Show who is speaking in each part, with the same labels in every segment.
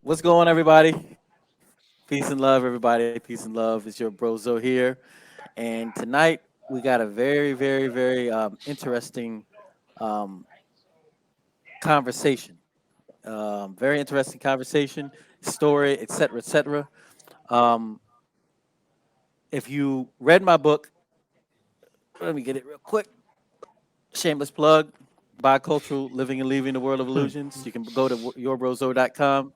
Speaker 1: What's going on, everybody? Peace and love, everybody. Peace and love. It's your Brozo here. And tonight we got a very, very, very interesting um, conversation. Very interesting conversation, story, etc., etc. Um, if you read my book, let me get it real quick. Shameless plug. Bicultural Living and Leaving the World of Illusions. You can go to yourbrozo.com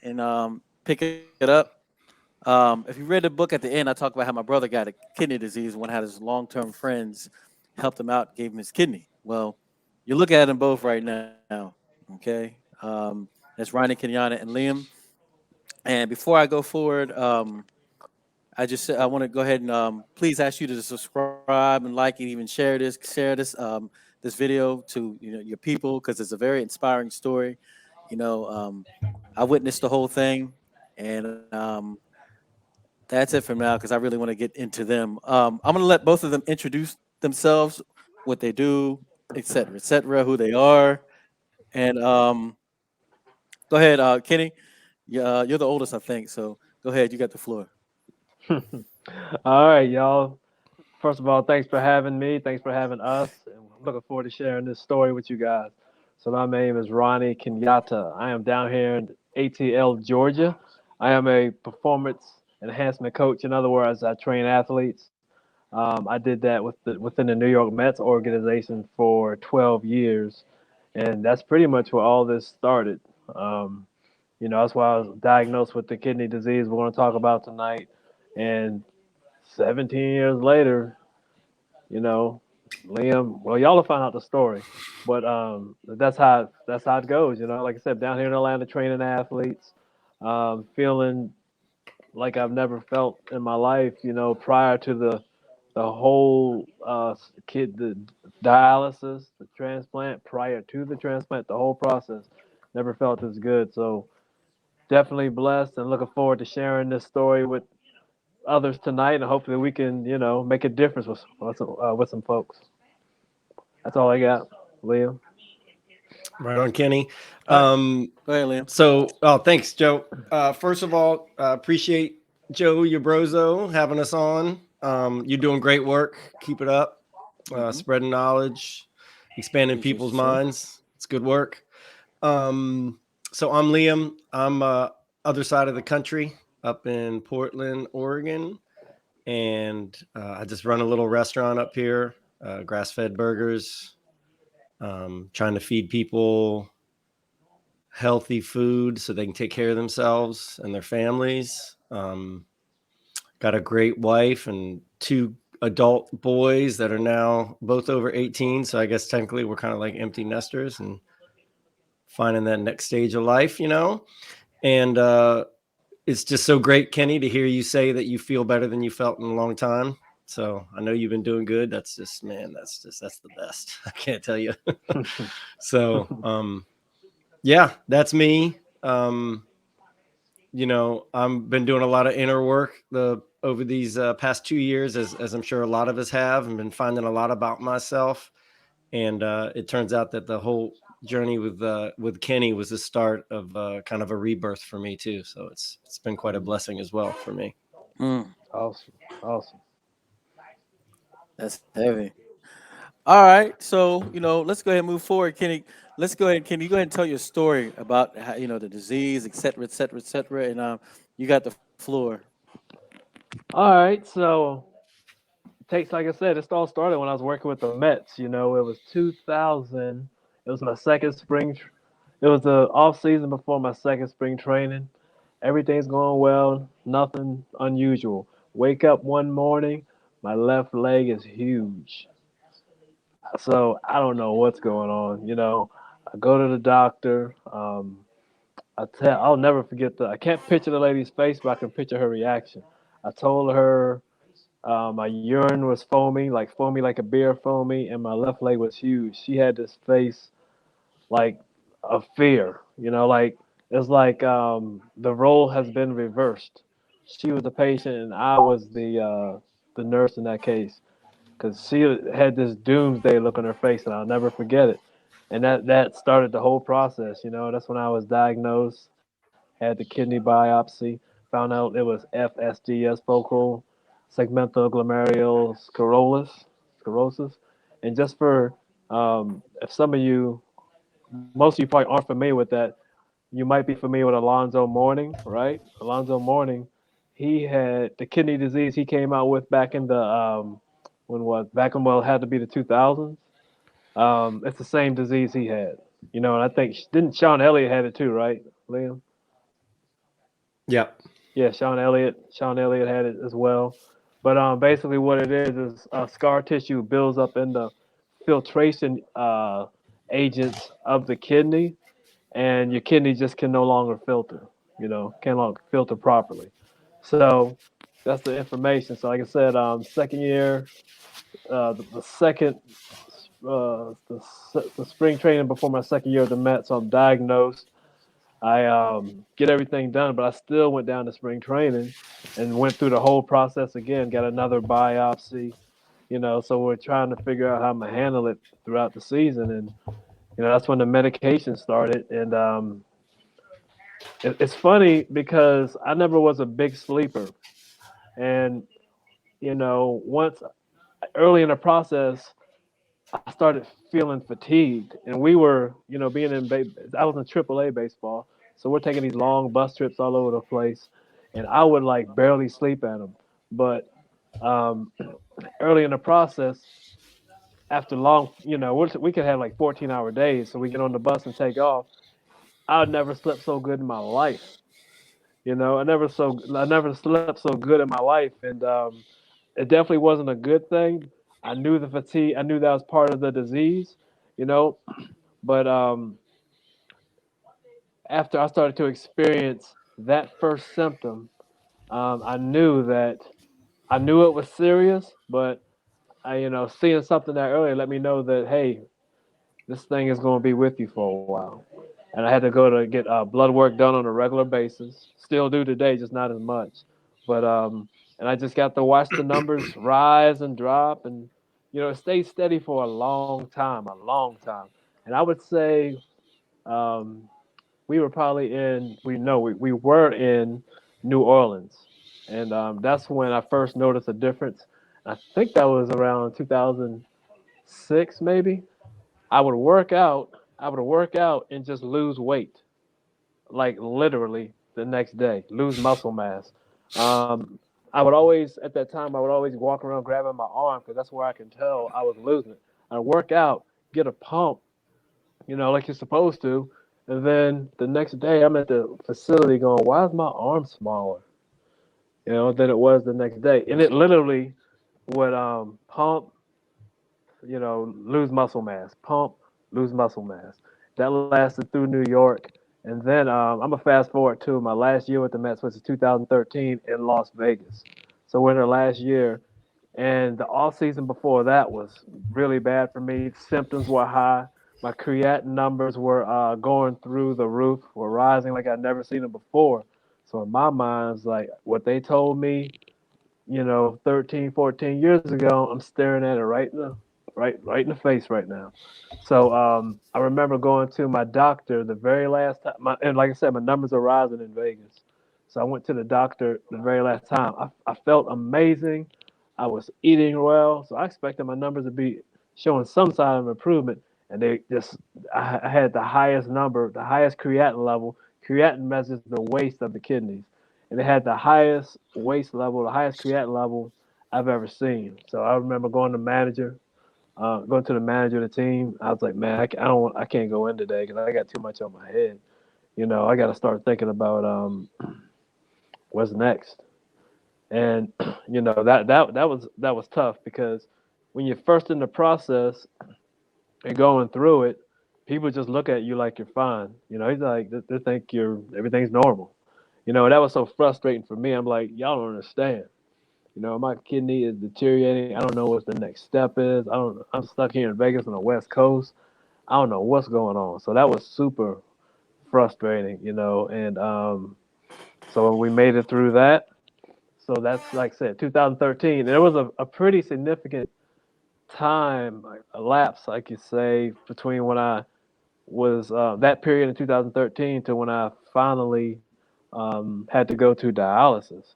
Speaker 1: and pick it up. If you read the book at the end, I talk about how my brother got a kidney disease. One had his long-term friends helped him out, gave him his kidney. Well, you look at them both right now. Okay, that's Ronnie Kenyatta and Liam. And before I go forward, I want to go ahead and please ask you to subscribe and like and even share this video to your people because it's a very inspiring story. You know, I witnessed the whole thing, and that's it for now because I really want to get into them. I'm going to let both of them introduce themselves, what they do, et cetera, who they are. And go ahead, Kenny. You're the oldest, I think. So go ahead. You got the floor.
Speaker 2: All right, y'all. First of all, thanks for having me. Thanks for having us. And I'm looking forward to sharing this story with you guys. So my name is Ronnie Kenyatta. I am down here in ATL, Georgia. I am a performance enhancement coach. In other words, I train athletes. I did that within the New York Mets organization for 12 years, and that's pretty much where all this started. Um, that's why I was diagnosed with the kidney disease we're going to talk about tonight. And 17 years later, you know, Liam. Well, y'all will find out the story, but that's how it goes. Like I said, down here in Atlanta, training athletes, feeling like I've never felt in my life. Prior to the whole the dialysis, the transplant, prior to the transplant, the whole process, never felt this good. So definitely blessed and looking forward to sharing this story with others tonight, and hopefully we can, make a difference with some folks. That's all I got, Liam.
Speaker 3: Right on, Kenny.
Speaker 1: All right.
Speaker 3: Um,
Speaker 1: Go ahead, Liam.
Speaker 3: thanks, Joe. First of all, appreciate Joe Yourbrozo having us on. You're doing great work. Keep it up.
Speaker 1: Hmm.
Speaker 3: Spreading knowledge, expanding
Speaker 1: Appreciate you,
Speaker 3: people's
Speaker 1: sir.
Speaker 3: minds. It's good work. So I'm Liam. I'm other side of the country, up in Portland, Oregon, and I just run a little restaurant up here, grass-fed burgers. Trying to feed people healthy food so they can take care of themselves and their families. Got a great wife and two adult boys that are now both over 18. So I guess technically we're kind of like empty nesters and finding that next stage of life. And it's just so great, Kenny, to hear you say that you feel better than you felt in a long time. So I know you've been doing good. That's just, man, that's the best. I can't tell you. So, yeah, that's me. I've been doing a lot of inner work over these past 2 years, as I'm sure a lot of us have, and been finding a lot about myself. And it turns out that the whole journey with Kenny was the start of kind of a rebirth for me too. So it's been quite a blessing as well for me.
Speaker 1: Mm,
Speaker 2: Awesome, awesome.
Speaker 1: that's heavy. All right. So, let's go ahead and move forward. Kenny, let's go ahead. Can you go ahead and tell your story about how, the disease, et cetera, et cetera, et cetera? And you got the floor.
Speaker 2: All right, so like I said, it all started when I was working with the Mets. It was 2000. It was my second spring. It was the off season before my second spring training. Everything's going well, nothing unusual. Wake up one morning, my left leg is huge. So I don't know what's going on. I go to the doctor. I'll never forget I can't picture the lady's face, but I can picture her reaction. I told her my urine was foamy like a beer foamy, and my left leg was huge. She had this face like of fear, like it's like the role has been reversed. She was the patient, and I was the nurse in that case, because she had this doomsday look on her face, and I'll never forget it. And that started the whole process. That's when I was diagnosed. had the kidney biopsy, found out it was FSGS, focal segmental glomerular sclerosis. And just for if some of you, most of you probably aren't familiar with that, you might be familiar with Alonzo Mourning, right? Alonzo Mourning, he had the kidney disease he came out with back in the when was back in well it had to be the 2000s. It's the same disease he had, and I think didn't Sean Elliott had it too, right, Liam?
Speaker 3: Yeah.
Speaker 2: Yeah, Sean Elliott had it as well. But basically, what it is scar tissue builds up in the filtration agents of the kidney, and your kidney just can no longer filter. Can longer filter properly. So that's the information. So like I said, second year, the second, the spring training before my second year at the Met. So I'm diagnosed. I get everything done, but I still went down to spring training and went through the whole process again. Got another biopsy. So we're trying to figure out how I'm gonna handle it throughout the season, and that's when the medication started. And it's funny because I never was a big sleeper, and once early in the process, I started feeling fatigued, and we were, being I was in AAA baseball, so we're taking these long bus trips all over the place, and I would like barely sleep at them. But um, early in the process, after long, we could have like 14-hour days, so we get on the bus and take off. I never slept so good in my life. I never slept so good in my life, and it definitely wasn't a good thing. I knew the fatigue. I knew that was part of the disease, you know. But after I started to experience that first symptom, I knew it was serious. But seeing something that earlier let me know that hey, this thing is going to be with you for a while. And I had to go to get blood work done on a regular basis. Still do today, just not as much. But and I just got to watch the numbers rise and drop, and it stayed steady for a long time. And I would say um, we were probably in we were in New Orleans, and that's when I first noticed a difference. I think that was around 2006, maybe. I would work out. I would work out and just lose weight, like literally the next day, lose muscle mass. Um, I would always, at that time, I would always walk around grabbing my arm because that's where I can tell I was losing it. I'd work out, get a pump, like you're supposed to, and then the next day I'm at the facility going, why is my arm smaller, than it was the next day? And it literally would pump, lose muscle mass, pump, lose muscle mass. That lasted through New York. And then I'm going to fast forward to my last year with the Mets, which is 2013 in Las Vegas. So we're in our last year. And the off season before that was really bad for me. Symptoms were high. My creatinine numbers were going through the roof, were rising like I'd never seen them before. So in my mind, it's like what they told me, 13, 14 years ago, I'm staring at it right in the face right now. So I remember going to my doctor the very last time, and like I said, my numbers are rising in Vegas. So I went to the doctor the very last time. I felt amazing. I was eating well, so I expected my numbers to be showing some sign of improvement. And I had the highest number, the highest creatinine level. Creatinine measures the waste of the kidneys, and it had the highest waste level, the highest creatinine level I've ever seen. So I remember going to the manager of the team. I was like, man, I can't go in today because I got too much on my head. I got to start thinking about what's next. And that was tough because when you're first in the process and going through it, people just look at you like you're fine. He's like they think everything's normal. That was so frustrating for me. I'm like, y'all don't understand. My kidney is deteriorating. I don't know what the next step is. I'm stuck here in Vegas on the West Coast. I don't know what's going on. So that was super frustrating, and so we made it through that. So that's like I said, 2013. There was a pretty significant time, like a lapse, I could say, between when I was that period in 2013 to when I finally had to go to dialysis.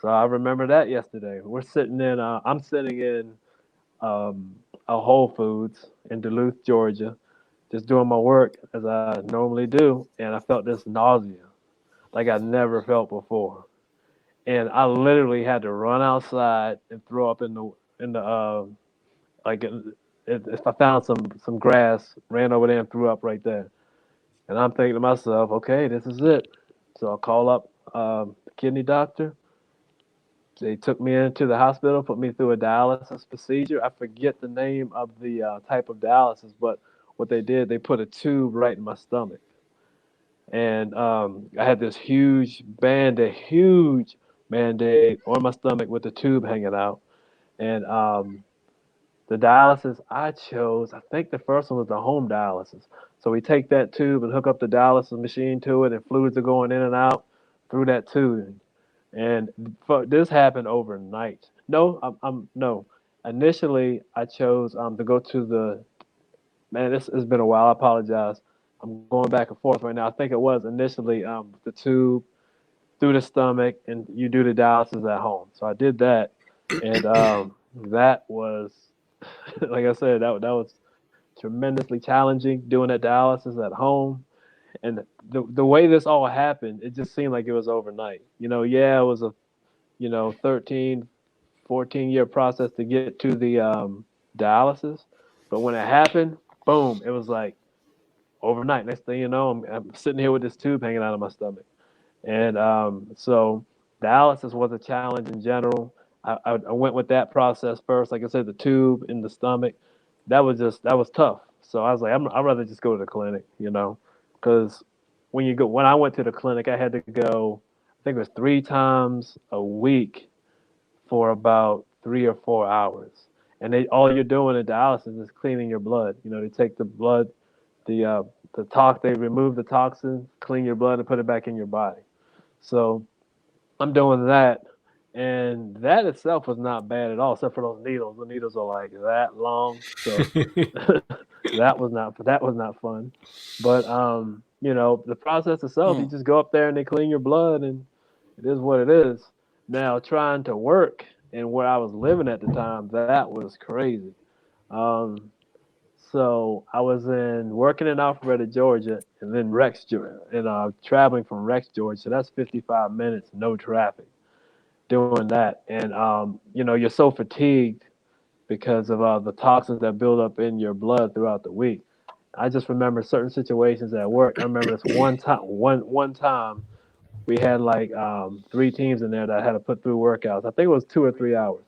Speaker 2: So I remember that yesterday. I'm sitting in a Whole Foods in Duluth, Georgia, just doing my work as I normally do, and I felt this nausea like I never felt before, and I literally had to run outside and throw up in the like if I found some grass, ran over there and threw up right there. And I'm thinking to myself, okay, this is it. So I call up the kidney doctor. They took me into the hospital, put me through a dialysis procedure. I forget the name of the type of dialysis, but what they did, they put a tube right in my stomach. And I had this huge band-aid on my stomach with the tube hanging out. And the dialysis I chose, I think the first one was the home dialysis. So we take that tube and hook up the dialysis machine to it, and fluids are going in and out through that tube. And this happened overnight. No, I'm no. Initially, I chose to go to the man. This has been a while. I apologize. I'm going back and forth right now. I think it was initially the tube through the stomach, and you do the dialysis at home. So I did that, and that was, like I said, that was tremendously challenging doing that dialysis at home. And the way this all happened, it just seemed like it was overnight. Yeah, it was a 13, 14-year process to get to the dialysis, but when it happened, boom, it was like overnight. Next thing you know, I'm sitting here with this tube hanging out of my stomach. And so dialysis was a challenge in general. I went with that process first. Like I said, the tube in the stomach, that was tough. So I was like, I'd rather just go to the clinic, because when I went to the clinic, I had to go, I think it was 3 times a week for about 3 or 4 hours. And all you're doing in dialysis is cleaning your blood. They take the blood, they remove the toxins, clean your blood, and put it back in your body. So I'm doing that, and that itself was not bad at all, except for those needles. The needles are like that long, so that was not fun. But the process itself, you
Speaker 1: Mm.
Speaker 2: just go up there and they clean your blood, and it is what it is. Now trying to work and where I was living at the time, that was crazy. Um, so I was working in Alpharetta, Georgia, and then Rex, Georgia, and traveling from Rex, Georgia. So that's 55 minutes, no traffic, doing that. And you're so fatigued because of the toxins that build up in your blood throughout the week. I just remember certain situations at work. I remember this one time we had like 3 teams in there that I had to put through workouts. I think it was 2 or 3 hours.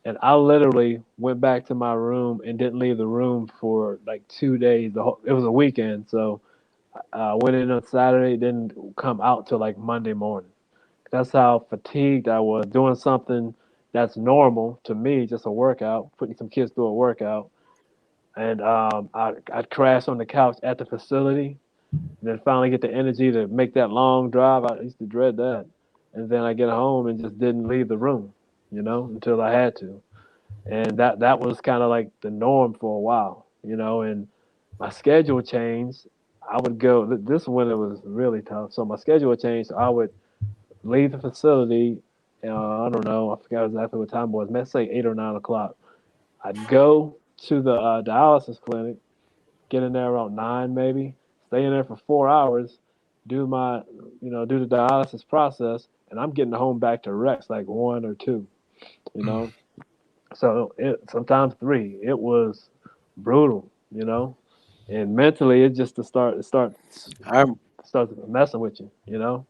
Speaker 2: And I literally went back to my room and didn't leave the room for like 2 days. It was a weekend, so I went in on Saturday, didn't come out till like Monday morning. That's how fatigued I was doing something that's normal to me, just a workout, putting some kids through a workout. And I'd crash on the couch at the facility, and then finally get the energy to make that long drive. I used to dread that. And then I get home and just didn't leave the room, until I had to. And that was kind of like the norm for a while, and my schedule changed. I would go, this winter was really tough. So my schedule changed. I would leave the facility. I don't know. I forgot exactly what time it was. Let's say 8 or 9 o'clock. I'd go to the dialysis clinic, get in there around 9 maybe, stay in there for 4 hours, do do the dialysis process, and I'm getting home back to Rex like 1 or 2. You know, so sometimes 3. It was brutal. And mentally it just
Speaker 1: I'm
Speaker 2: starts messing with you. You know,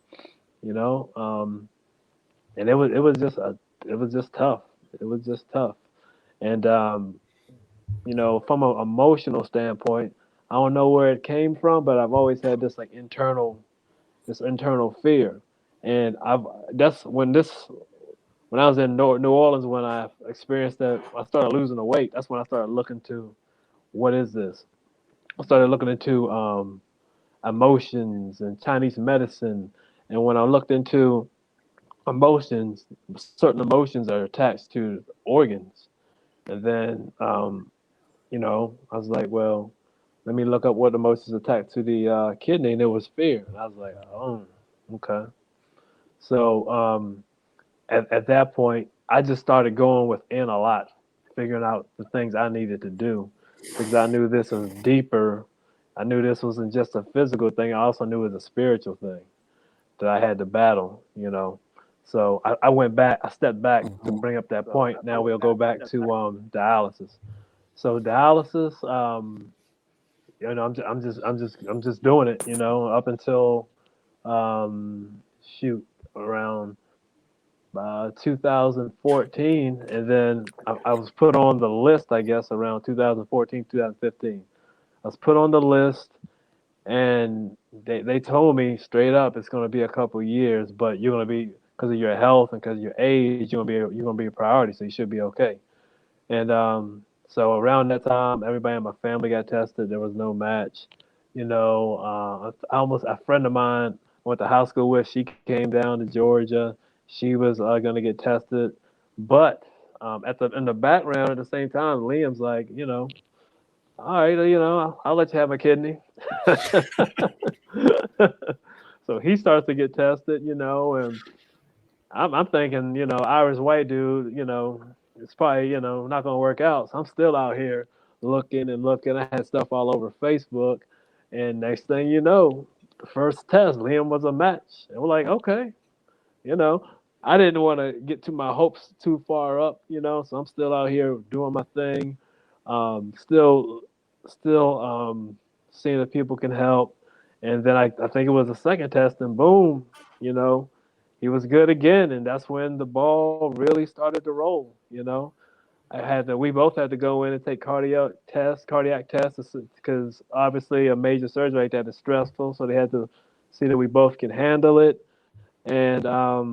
Speaker 2: and it was just tough. It was just tough. And from an emotional standpoint, I don't know where it came from, but I've always had this internal fear, and that's when I was in New Orleans, when I experienced that, I started losing the weight. That's when I started looking to, what is this? I started looking into emotions and Chinese medicine, and when I looked into emotions, certain emotions are attached to organs. And then, I was like, well, let me look up what emotions attached to the kidney, and it was fear. And I was like, oh, okay. So at that point, I just started going within a lot, figuring out the things I needed to do because I knew this was deeper. I knew this wasn't just a physical thing. I also knew it was a spiritual thing that I had to battle, you know. So I went back, I stepped back to bring up that point. Now we'll go back to dialysis. So dialysis, you know, I'm just doing it, you know, up until shoot around 2014, and then I was put on the list, I guess, around 2014, 2015. I was put on the list, and they told me straight up it's going to be a couple years, but you're going to be because of your health and because of your age, you're going to be a priority, so you should be okay. And so around that time, everybody in my family got tested. There was no match. You know, a friend of mine I went to high school with. She came down to Georgia. She was going to get tested, but in the background at the same time, Liam's like, you know, all right, you know, I'll let you have a kidney. So he starts to get tested, you know, and I'm thinking, you know, Irish white dude, you know, it's probably, you know, not gonna work out. So I'm still out here looking and looking. I had stuff all over Facebook, and next thing you know, the first test, Liam was a match, and we're like, okay, you know, I didn't want to get to my hopes too far up, you know, so I'm still out here doing my thing, still, seeing if people can help, and then I think it was the second test, and boom, you know, he was good again, and that's when the ball really started to roll. You know, we both had to go in and take cardiac tests, because obviously a major surgery like that is stressful. So they had to see that we both can handle it, and I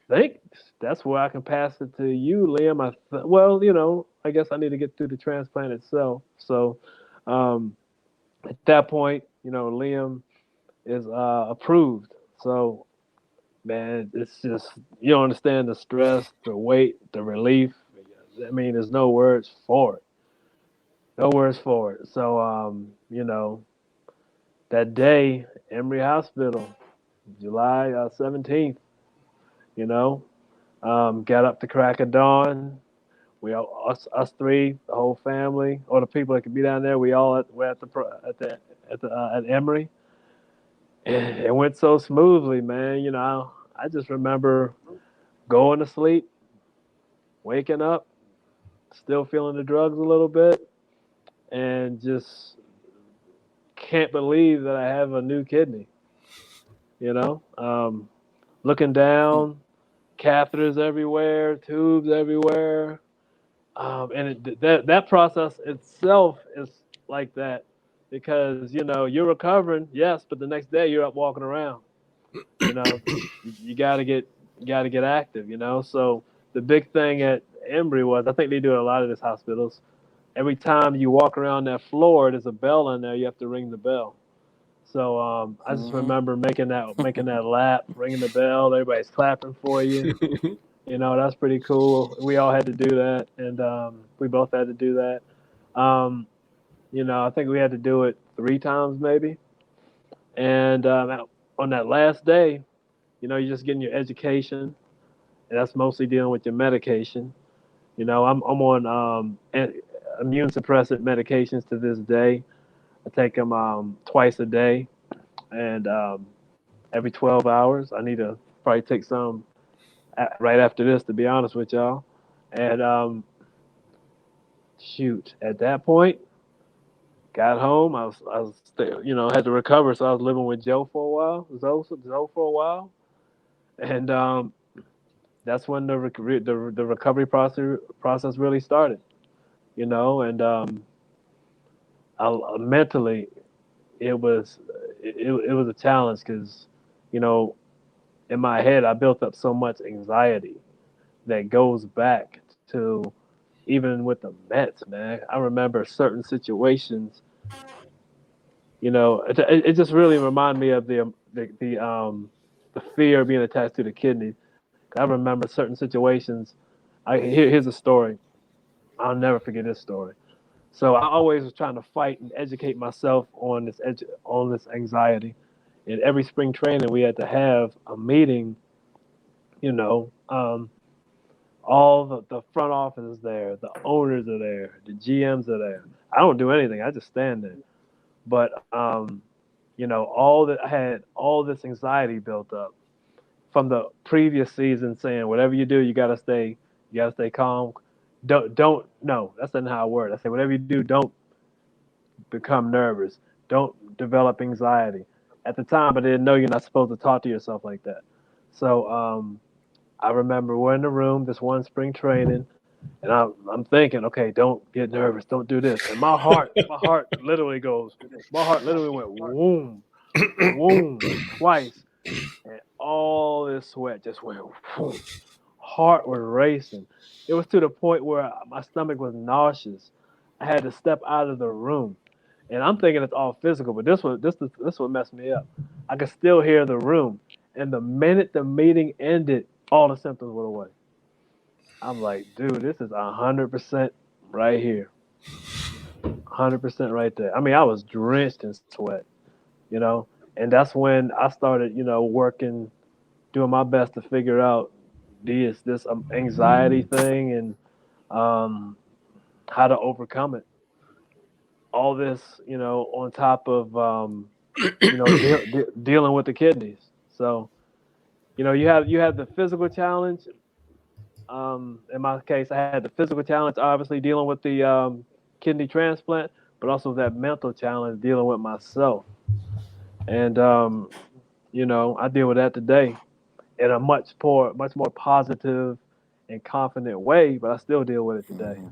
Speaker 2: think that's where I can pass it to you, Liam. Well, you know, I guess I need to get through the transplant itself. So um, at that point, you know, Liam is approved. So man, it's just you don't understand the stress, the weight, the relief. I mean, there's no words for it. No words for it. So, you know, that day, Emory Hospital, July 17th, you know, got up the crack of dawn. We all, us three, the whole family, all the people that could be down there. We're at Emory, and it went so smoothly, man. You know, I just remember going to sleep, waking up, still feeling the drugs a little bit, and just can't believe that I have a new kidney. You know, looking down, catheters everywhere, tubes everywhere, and that process itself is like that because you know you're recovering, yes, but the next day you're up walking around. You know, you got to get active. You know, so the big thing at Embry was I think they do it at a lot of these hospitals. Every time you walk around that floor, there's a bell in there. You have to ring the bell. So I just
Speaker 1: Mm-hmm.
Speaker 2: remember making that lap, ringing the bell. Everybody's clapping for you. You know, that's pretty cool. We all had to do that, and we both had to do that. Um, you know, I think we had to do it 3 times maybe. And on that last day, you know, you're just getting your education, and that's mostly dealing with your medication. You know, I'm on immune suppressant medications to this day. I take them twice a day, and every 12 hours. I need to probably take some right after this, to be honest with y'all. And shoot, at that point, got home. I was still, you know, had to recover, so I was living with Joe for a while, Zoe for a while, and that's when the recovery process really started. You know, and mentally it was a challenge because, you know, in my head I built up so much anxiety that goes back to even with the Mets, man. I remember certain situations. You know, it just really reminded me of the fear of being attached to the kidney. I remember certain situations. Here's a story. I'll never forget this story. So I always was trying to fight and educate myself on this anxiety, And every spring training, we had to have a meeting. You know, all the front office is there, the owners are there, the GMs are there. I don't do anything. I just stand there. But you know, all that I had all this anxiety built up from the previous season, saying whatever you do, you gotta stay calm. Don't no, that's not how it works. I say whatever you do, don't become nervous. Don't develop anxiety. At the time, I didn't know you're not supposed to talk to yourself like that. So I remember we're in the room this one spring training, and I'm thinking, okay, don't get nervous, don't do this. And my heart literally went whoom, whoom twice, and all this sweat just went whoom. Heart was racing. It was to the point where my stomach was nauseous. I had to step out of the room, and I'm thinking it's all physical, but this what messed me up. I could still hear the room, and the minute the meeting ended, all the symptoms went away. I'm like, dude, this is 100% right here, 100% right there. I mean, I was drenched in sweat, you know, and that's when I started, you know, working, doing my best to figure out this anxiety thing and um, how to overcome it. All this, you know, on top of you know, dealing with the kidneys. So, you know, you have the physical challenge. In my case, I had the physical challenge, obviously dealing with the kidney transplant, but also that mental challenge dealing with myself. And you know, I deal with that today in a much more positive and confident way, but I still deal with it today.
Speaker 1: Mhm.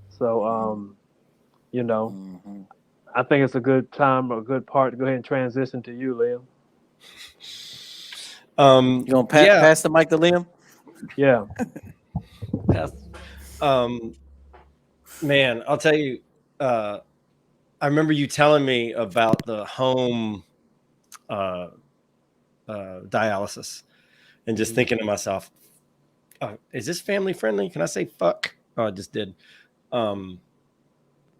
Speaker 2: So,
Speaker 1: Mhm.
Speaker 2: you know,
Speaker 1: Mhm.
Speaker 2: I think it's a good time, a good part to go ahead and transition to you, Liam.
Speaker 1: You gonna
Speaker 3: Yeah,
Speaker 1: pass the mic to Liam?
Speaker 2: Yeah.
Speaker 3: Pass. Um, man, I'll tell you. Uh, I remember you telling me about the home uh, dialysis, and just
Speaker 2: Hmm.
Speaker 3: thinking to myself, "Is this family friendly? Can I say fuck?" Oh, I just did. Um,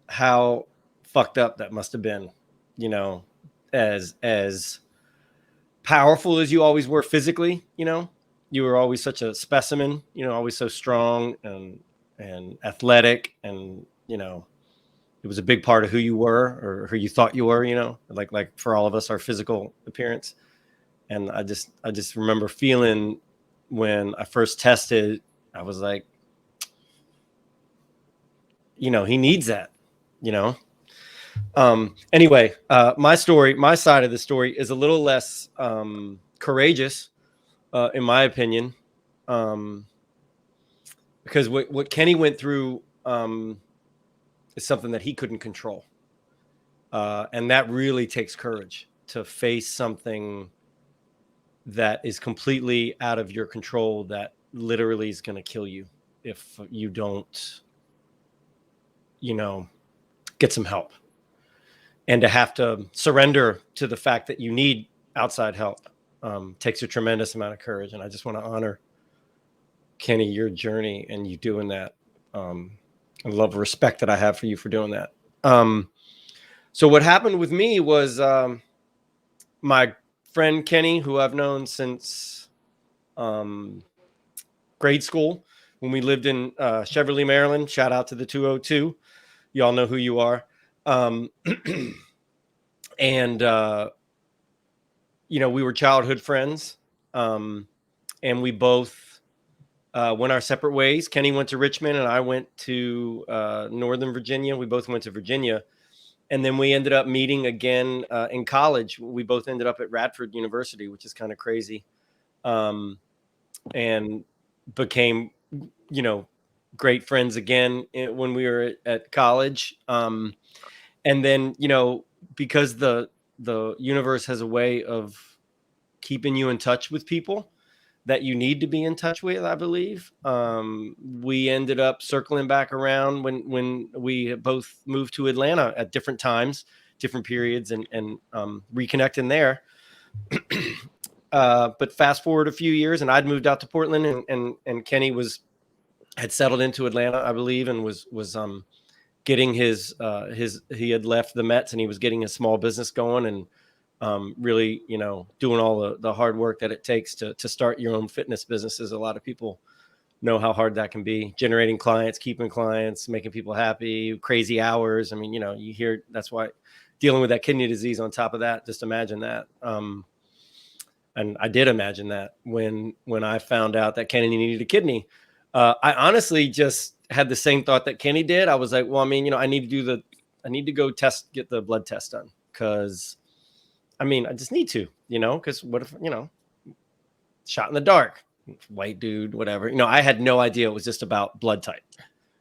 Speaker 3: how fucked up that must have been, you know, as powerful as you always were physically, you know, you were always such a specimen, you know, always so strong and athletic, and you know, it was a big part of who you were or who you thought you were, you know, like for all of us, our physical appearance. And I just remember feeling when I first tested, I was like, you know, he needs that, you know. Anyway, my story, my side of the story is a little less courageous, in my opinion, um, because what Kenny went through is something that he couldn't control, and that really takes courage to face something that is completely out of your control, that literally is going to kill you if you don't, you know, get some help, and to have to surrender to the fact that you need outside help takes a tremendous amount of courage. And I just want to honor, Kenny, your journey and you doing that. I love the respect that I have for you for doing that. So what happened with me was my friend Kenny, who I've known since um, grade school, when we lived in Cheverly, Maryland. Shout out to the 202. Y'all know who you are. Um, and you know, we were childhood friends, and we both went our separate ways. Kenny went to Richmond, and I went to Northern Virginia. We both went to Virginia, and then we ended up meeting again in college. We both ended up at Radford University, which is kind of crazy, and became, you know, great friends again when we were at college. And then, you know, because the universe has a way of keeping you in touch with people that you need to be in touch with, I believe. We ended up circling back around when we both moved to Atlanta at different times, different periods, and reconnecting there. But fast forward a few years, and I'd moved out to Portland, and Kenny had settled into Atlanta, I believe, and was getting his he had left the Mets, and he was getting a small business going, and really, doing all the hard work that it takes to start your own fitness businesses. A lot of people know how hard that can be, generating clients, keeping clients, making people happy, crazy hours. I mean, you hear, that's why dealing with that kidney disease on top of that, just imagine that. And I did imagine that when I found out that Kenny needed a kidney. I honestly just had the same thought that Kenny did. I was like, well, I mean, I need to go get the blood test done. Cause I mean, I just need to, cause what if, shot in the dark, white dude, whatever, I had no idea it was just about blood type.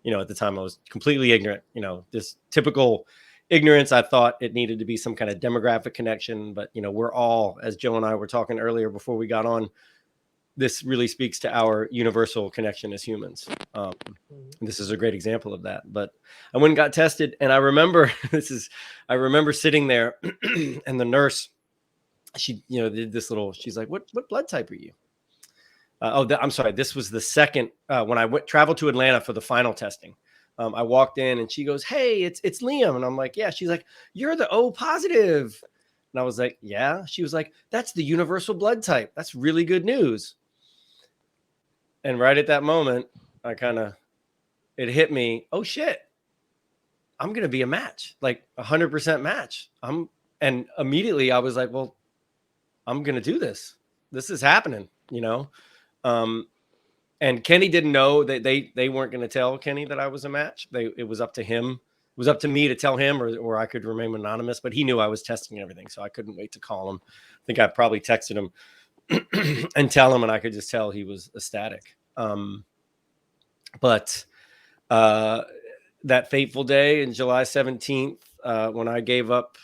Speaker 3: At the time I was completely ignorant, this typical ignorance. I thought it needed to be some kind of demographic connection, but we're all, as Joe and I were talking earlier before we got on, this really speaks to our universal connection as humans. This is a great example of that. But I went and got tested, and I remember sitting there, and the nurse, she did this little. She's like, "What blood type are you?" I'm sorry. This was the second when I traveled to Atlanta for the final testing. I walked in, and she goes, "Hey, it's Liam," and I'm like, "Yeah." She's like, "You're the O positive," and I was like, "Yeah." She was like, "That's the universal blood type. That's really good news." And right at that moment, it hit me. Oh shit. I'm going to be a match, like 100% match. And immediately I was like, well, I'm going to do this. This is happening, and Kenny didn't know that they weren't going to tell Kenny that I was a match. It was up to him. It was up to me to tell him, or I could remain anonymous, but he knew I was testing and everything. So I couldn't wait to call him. I think I probably texted him and tell him, and I could just tell he was ecstatic. But that fateful day in July 17th, when I gave up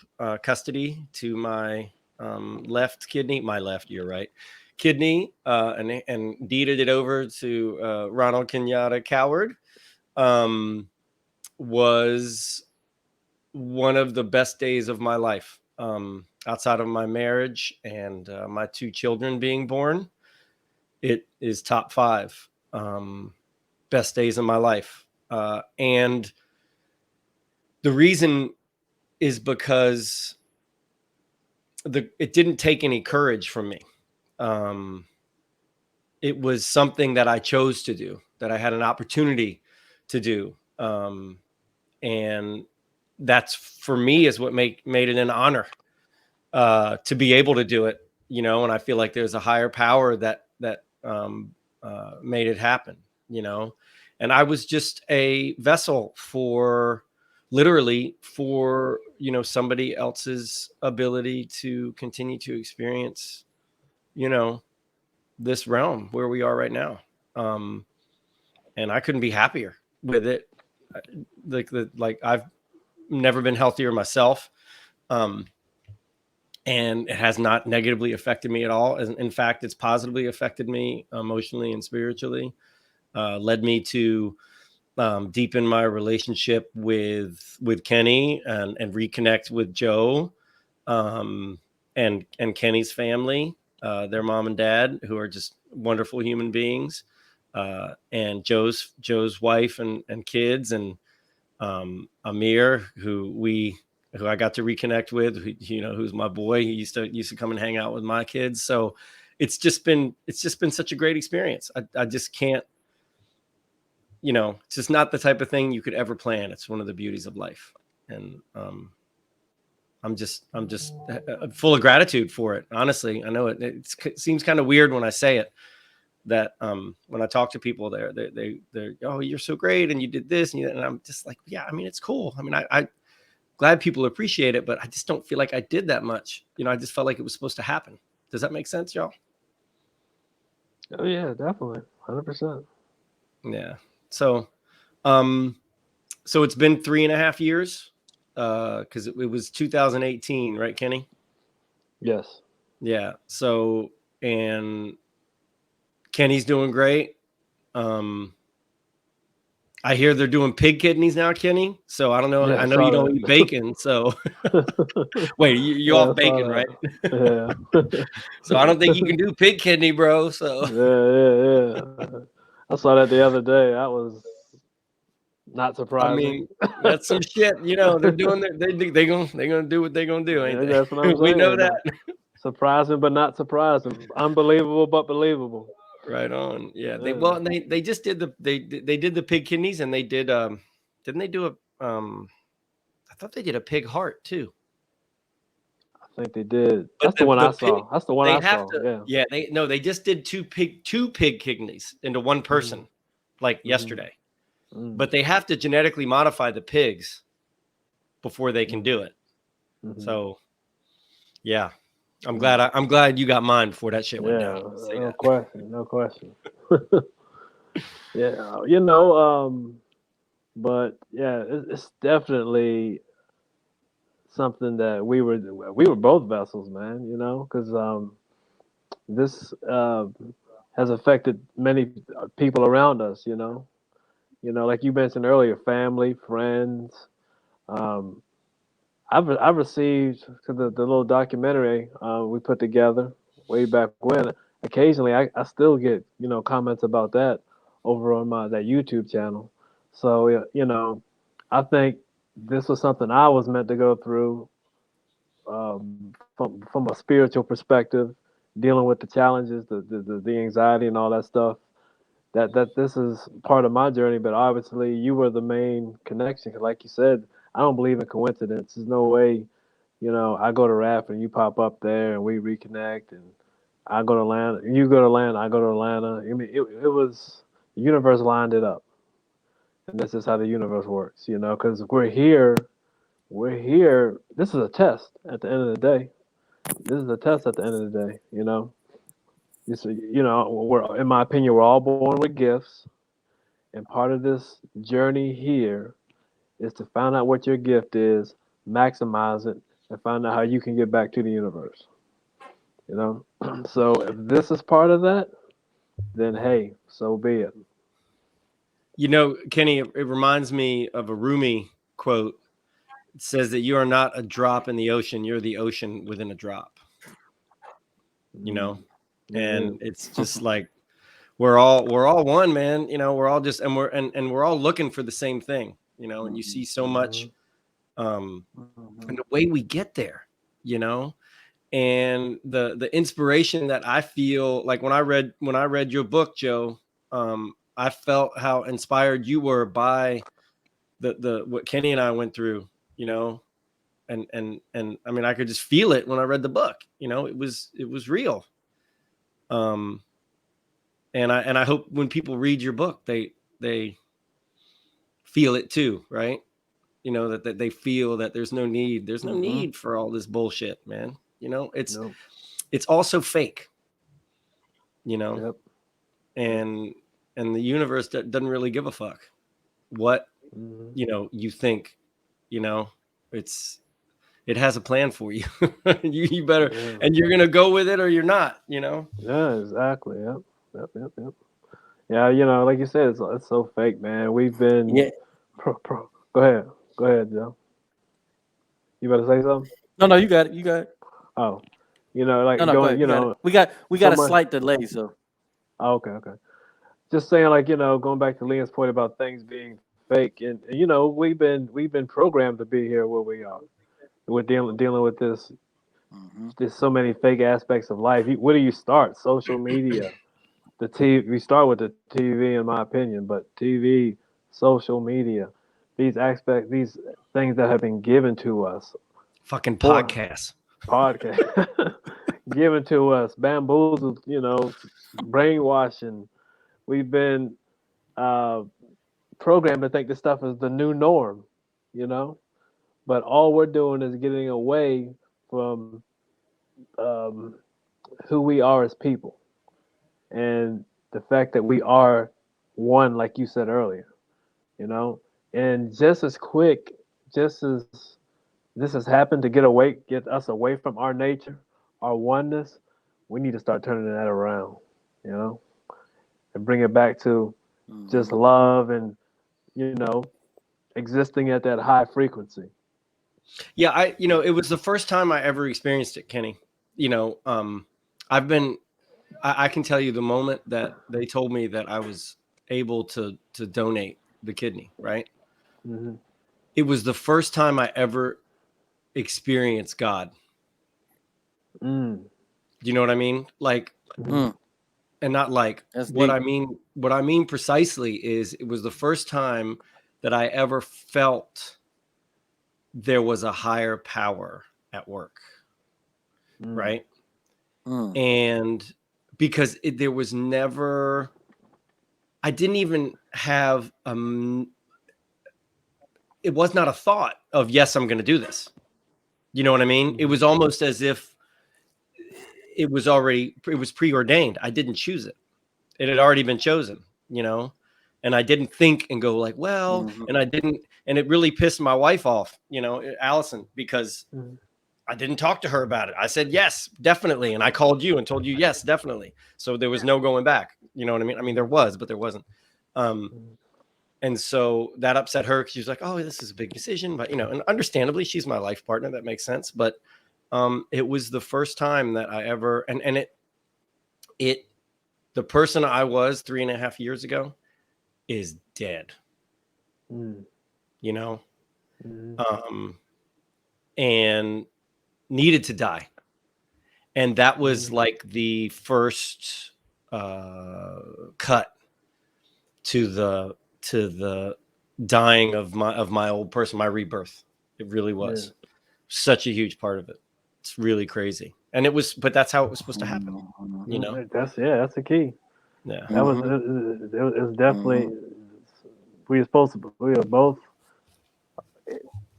Speaker 3: custody to my left kidney, you're right, kidney, and deeded it over to Ronald Kenyatta Coward, was one of the best days of my life. Outside of my marriage and my 2 children being born, it is top 5 best days of my life. And the reason is because it didn't take any courage from me. It was something that I chose to do, that I had an opportunity to do. And that's, for me, is what made it an honor to be able to do it, and I feel like there's a higher power that made it happen, and I was just a vessel literally for somebody else's ability to continue to experience, this realm where we are right now. And I couldn't be happier with it. Like I've never been healthier myself. And it has not negatively affected me at all. In fact, it's positively affected me emotionally and spiritually. Led me to deepen my relationship with Kenny and reconnect with Joe and Kenny's family, their mom and dad, who are just wonderful human beings, and Joe's wife and kids, and Amir, who I got to reconnect with, who's my boy. He used to come and hang out with my kids. So it's just been such a great experience. I just can't, it's just not the type of thing you could ever plan. It's one of the beauties of life. And I'm just full of gratitude for it. Honestly, I know it seems kind of weird when I say it, that when I talk to people they're, oh, you're so great, and you did this, and I'm just like, yeah, I mean, it's cool. I mean, I glad people appreciate it, but I just don't feel like I did that much. I just felt like it was supposed to happen. Does that make sense, y'all?
Speaker 2: Oh yeah, definitely. 100%.
Speaker 3: Yeah. So it's been 3.5 years, because it was 2018, right, Kenny?
Speaker 2: Yes.
Speaker 3: Yeah. So, and Kenny's doing great. I hear they're doing pig kidneys now, Kenny. So I don't know.
Speaker 2: Yeah,
Speaker 3: I know you don't eat bacon. So wait, you off bacon, right?
Speaker 2: Yeah.
Speaker 3: So I don't think you can do pig kidney, bro. So
Speaker 2: yeah. I saw that the other day. Not
Speaker 3: I
Speaker 2: surprising.
Speaker 3: mean, that's some shit. You know, they're doing their, they gonna do what they gonna do, ain't
Speaker 2: Yeah,
Speaker 3: they?
Speaker 2: that's what I'm
Speaker 3: We know
Speaker 2: saying.
Speaker 3: that.
Speaker 2: Surprising, but not surprising. Unbelievable, but believable.
Speaker 3: Right on. Yeah.
Speaker 2: Yeah.
Speaker 3: They just did they did the pig kidneys, and they did didn't they do a I thought they did a pig heart too.
Speaker 2: I think they did.
Speaker 3: But
Speaker 2: That's the one I
Speaker 3: the pig,
Speaker 2: saw. That's the one
Speaker 3: they
Speaker 2: I
Speaker 3: have
Speaker 2: saw.
Speaker 3: to,
Speaker 2: Yeah.
Speaker 3: yeah, they just did two pig kidneys into one
Speaker 2: Mm-hmm.
Speaker 3: person like
Speaker 2: Mm-hmm.
Speaker 3: yesterday.
Speaker 2: Mm-hmm.
Speaker 3: But they have to genetically modify the pigs before they can do it.
Speaker 2: Mm-hmm.
Speaker 3: So yeah. I'm glad you got mine before that shit went
Speaker 2: Yeah,
Speaker 3: down. I'll say
Speaker 2: no
Speaker 3: that.
Speaker 2: question, no question. Yeah, but yeah, it's definitely something that we were both vessels, man. Because this has affected many people around us. Like you mentioned earlier, family, friends. Um, I've received the little documentary we put together way back when. Occasionally, I still get comments about that over on that YouTube channel. So I think this was something I was meant to go through from a spiritual perspective, dealing with the challenges, the anxiety, and all that stuff. That this is part of my journey, but obviously you were the main connection. 'Cause like you said, I don't believe in coincidence. There's no way I go to RAF and you pop up there and we reconnect, and I go to Atlanta, and you go to Atlanta, I go to Atlanta. I mean, it was the universe lined it up, and this is how the universe works, because we're here. This is a test at the end of the day. This is a test at the end of the day. We're, in my opinion, we're all born with gifts, and part of this journey here is to find out what your gift is, maximize it, and find out how you can get back to the universe. You know, so if this is part of that, then hey, so be it.
Speaker 3: You know, Kenny, it reminds me of a Rumi quote. It says that you are not a drop in the ocean, you're the ocean within a drop. You know, and
Speaker 2: Amen.
Speaker 3: it's just like we're all one, man. You know, we're all just and we're all looking for the same thing, and you see so much and the way we get there, and the inspiration that I feel like when I read your book, Joe. I felt how inspired you were by the what Kenny and I went through, and I mean I could just feel it when I read the book. It was real. Um, and I hope when people read your book, they feel it too, right? That they feel that there's no need for all this bullshit, man. It's
Speaker 2: Nope.
Speaker 3: it's also fake, you know,
Speaker 2: Yep.
Speaker 3: and and the universe doesn't really give a fuck what
Speaker 2: Hmm.
Speaker 3: you think. you know it has a plan for you. you better,
Speaker 2: Yeah.
Speaker 3: and you're gonna go with it or you're not.
Speaker 2: Yeah. Exactly. Yep. Yep. Yep. Yep. Yeah. Like you said, it's so fake, man. We've been
Speaker 1: Yeah.
Speaker 2: Go ahead. Go ahead, Joe. You better say something.
Speaker 1: No, no, you got it. You got it.
Speaker 2: Oh,
Speaker 1: No,
Speaker 2: like
Speaker 1: no, go
Speaker 2: going.
Speaker 1: ahead. You got it. We
Speaker 2: So
Speaker 1: got a
Speaker 2: much.
Speaker 1: slight delay, so
Speaker 2: Oh, okay. Okay. Just saying, like going back to Leon's point about things being fake, and we've been programmed to be here where we are. We're dealing with this.
Speaker 1: hmm
Speaker 2: There's so many fake aspects of life. Where do you start? Social media, the TV. We start with the TV, in my opinion, but TV, social media, these things that have been given to us
Speaker 3: Fucking
Speaker 2: for
Speaker 3: podcasts.
Speaker 2: podcast, given to us, bamboozled, brainwashing. We've been uh, programmed to think this stuff is the new norm, you know. But all we're doing is getting away from um, who we are as people, and the fact that we are one, like you said earlier, you know. And just as quick, just as this has happened to get us away from our nature, our oneness, we need to start turning that around, you know, and bring it back to just
Speaker 1: hmm
Speaker 2: love and you know existing at that high frequency.
Speaker 3: Yeah, it was the first time I ever experienced it, Kenny. I've been, I can tell you the moment that they told me that I was able to donate the kidney, right?
Speaker 2: Mm-hmm.
Speaker 3: It was the first time I ever experienced God.
Speaker 2: Mm.
Speaker 3: Do you know what I mean? Like,
Speaker 1: Mm,
Speaker 3: and not like
Speaker 1: that's
Speaker 3: what
Speaker 1: deep.
Speaker 3: I mean. What I mean precisely is it was the first time that I ever felt there was a higher power at work,
Speaker 2: Mm.
Speaker 3: right?
Speaker 1: Mm,
Speaker 3: And because there was never, I didn't even have it was not a thought of yes, I'm going to do this. You know what I mean? It
Speaker 2: Mm-hmm.
Speaker 3: was almost as if it was preordained. I didn't choose it. It had already been chosen, you know? And I didn't think and go like, well,
Speaker 1: mhm,
Speaker 3: and I didn't, and it really pissed my wife off, you know, Allison, because
Speaker 2: Mm-hmm.
Speaker 3: I didn't talk to her about it. I said, yes, definitely. And I called you and told you, yes, definitely. So there was no going back. You know what I mean? I mean, there was, but there wasn't. Um, and so that upset her because she was like, oh, this is a big decision. But, you know, and understandably, she's my life partner. That makes sense. But it was the first time that I ever, and it, the person I was 3.5 years ago is dead,
Speaker 2: Mm.
Speaker 3: you know,
Speaker 2: Mm.
Speaker 3: um, and needed to die. And that was
Speaker 2: Mm.
Speaker 3: like the first cut to the dying of my old person, my rebirth. It really
Speaker 2: Yeah.
Speaker 3: was such a huge part of it. It's really crazy, and it was, but that's how it was supposed to happen, you know.
Speaker 2: That's the key.
Speaker 3: Yeah,
Speaker 2: That was
Speaker 1: mhm,
Speaker 2: it was definitely
Speaker 1: mhm,
Speaker 2: we were supposed to we were both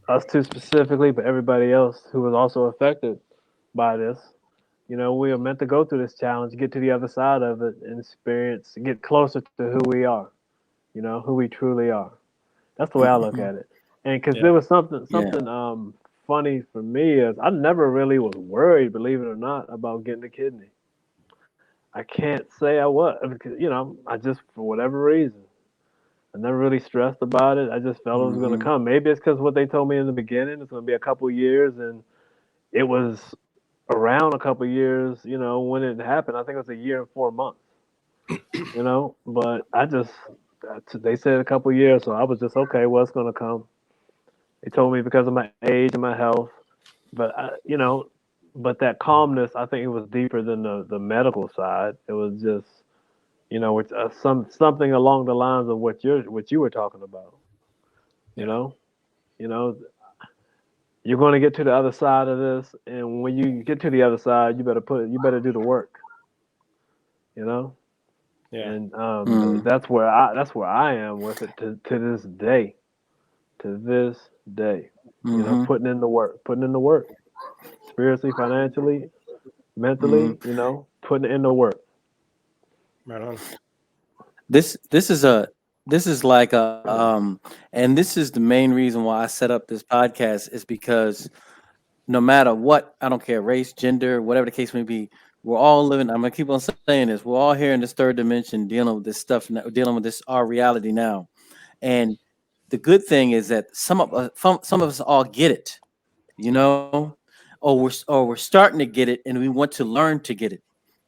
Speaker 2: us two specifically, but everybody else who was also affected by this. You know, we were meant to go through this challenge, get to the other side of it, and experience, get closer to who we are. You know, who we truly are. That's the way I look
Speaker 1: mhm.
Speaker 2: at it. And because
Speaker 3: yeah,
Speaker 2: there was something
Speaker 1: Yeah.
Speaker 2: funny for me is I never really was worried, believe it or not, about getting a kidney. I can't say I was because I just for whatever reason I never really stressed about it. I just felt it was going to
Speaker 1: Mhm,
Speaker 2: come. Maybe it's because what they told me in the beginning. It's going to be a couple years, and it was around a couple years. When it happened, I think it was a year and 4 months. But they said a couple years, so I was just okay. What's going to come? They told me because of my age and my health, but but that calmness, I think it was deeper than the medical side. It was just something along the lines of what you were talking about. You
Speaker 3: yeah,
Speaker 2: know, you know, you're going to get to the other side of this, and when you get to the other side, you better do the work. You know,
Speaker 3: yeah.
Speaker 2: and
Speaker 1: mhm,
Speaker 2: that's where I am with it to this day. To this day,
Speaker 1: mhm,
Speaker 2: putting in the work, spiritually, financially,
Speaker 1: mhm.
Speaker 2: mentally, putting in the work.
Speaker 3: Right on.
Speaker 1: This is like and this is the main reason why I set up this podcast is because no matter what, I don't care race, gender, whatever the case may be, we're all living. I'm gonna keep on saying this. We're all here in this third dimension, dealing with this stuff, dealing with this our reality now. And the good thing is that some of us all get it, you know, or we're starting to get it, and we want to learn to get it.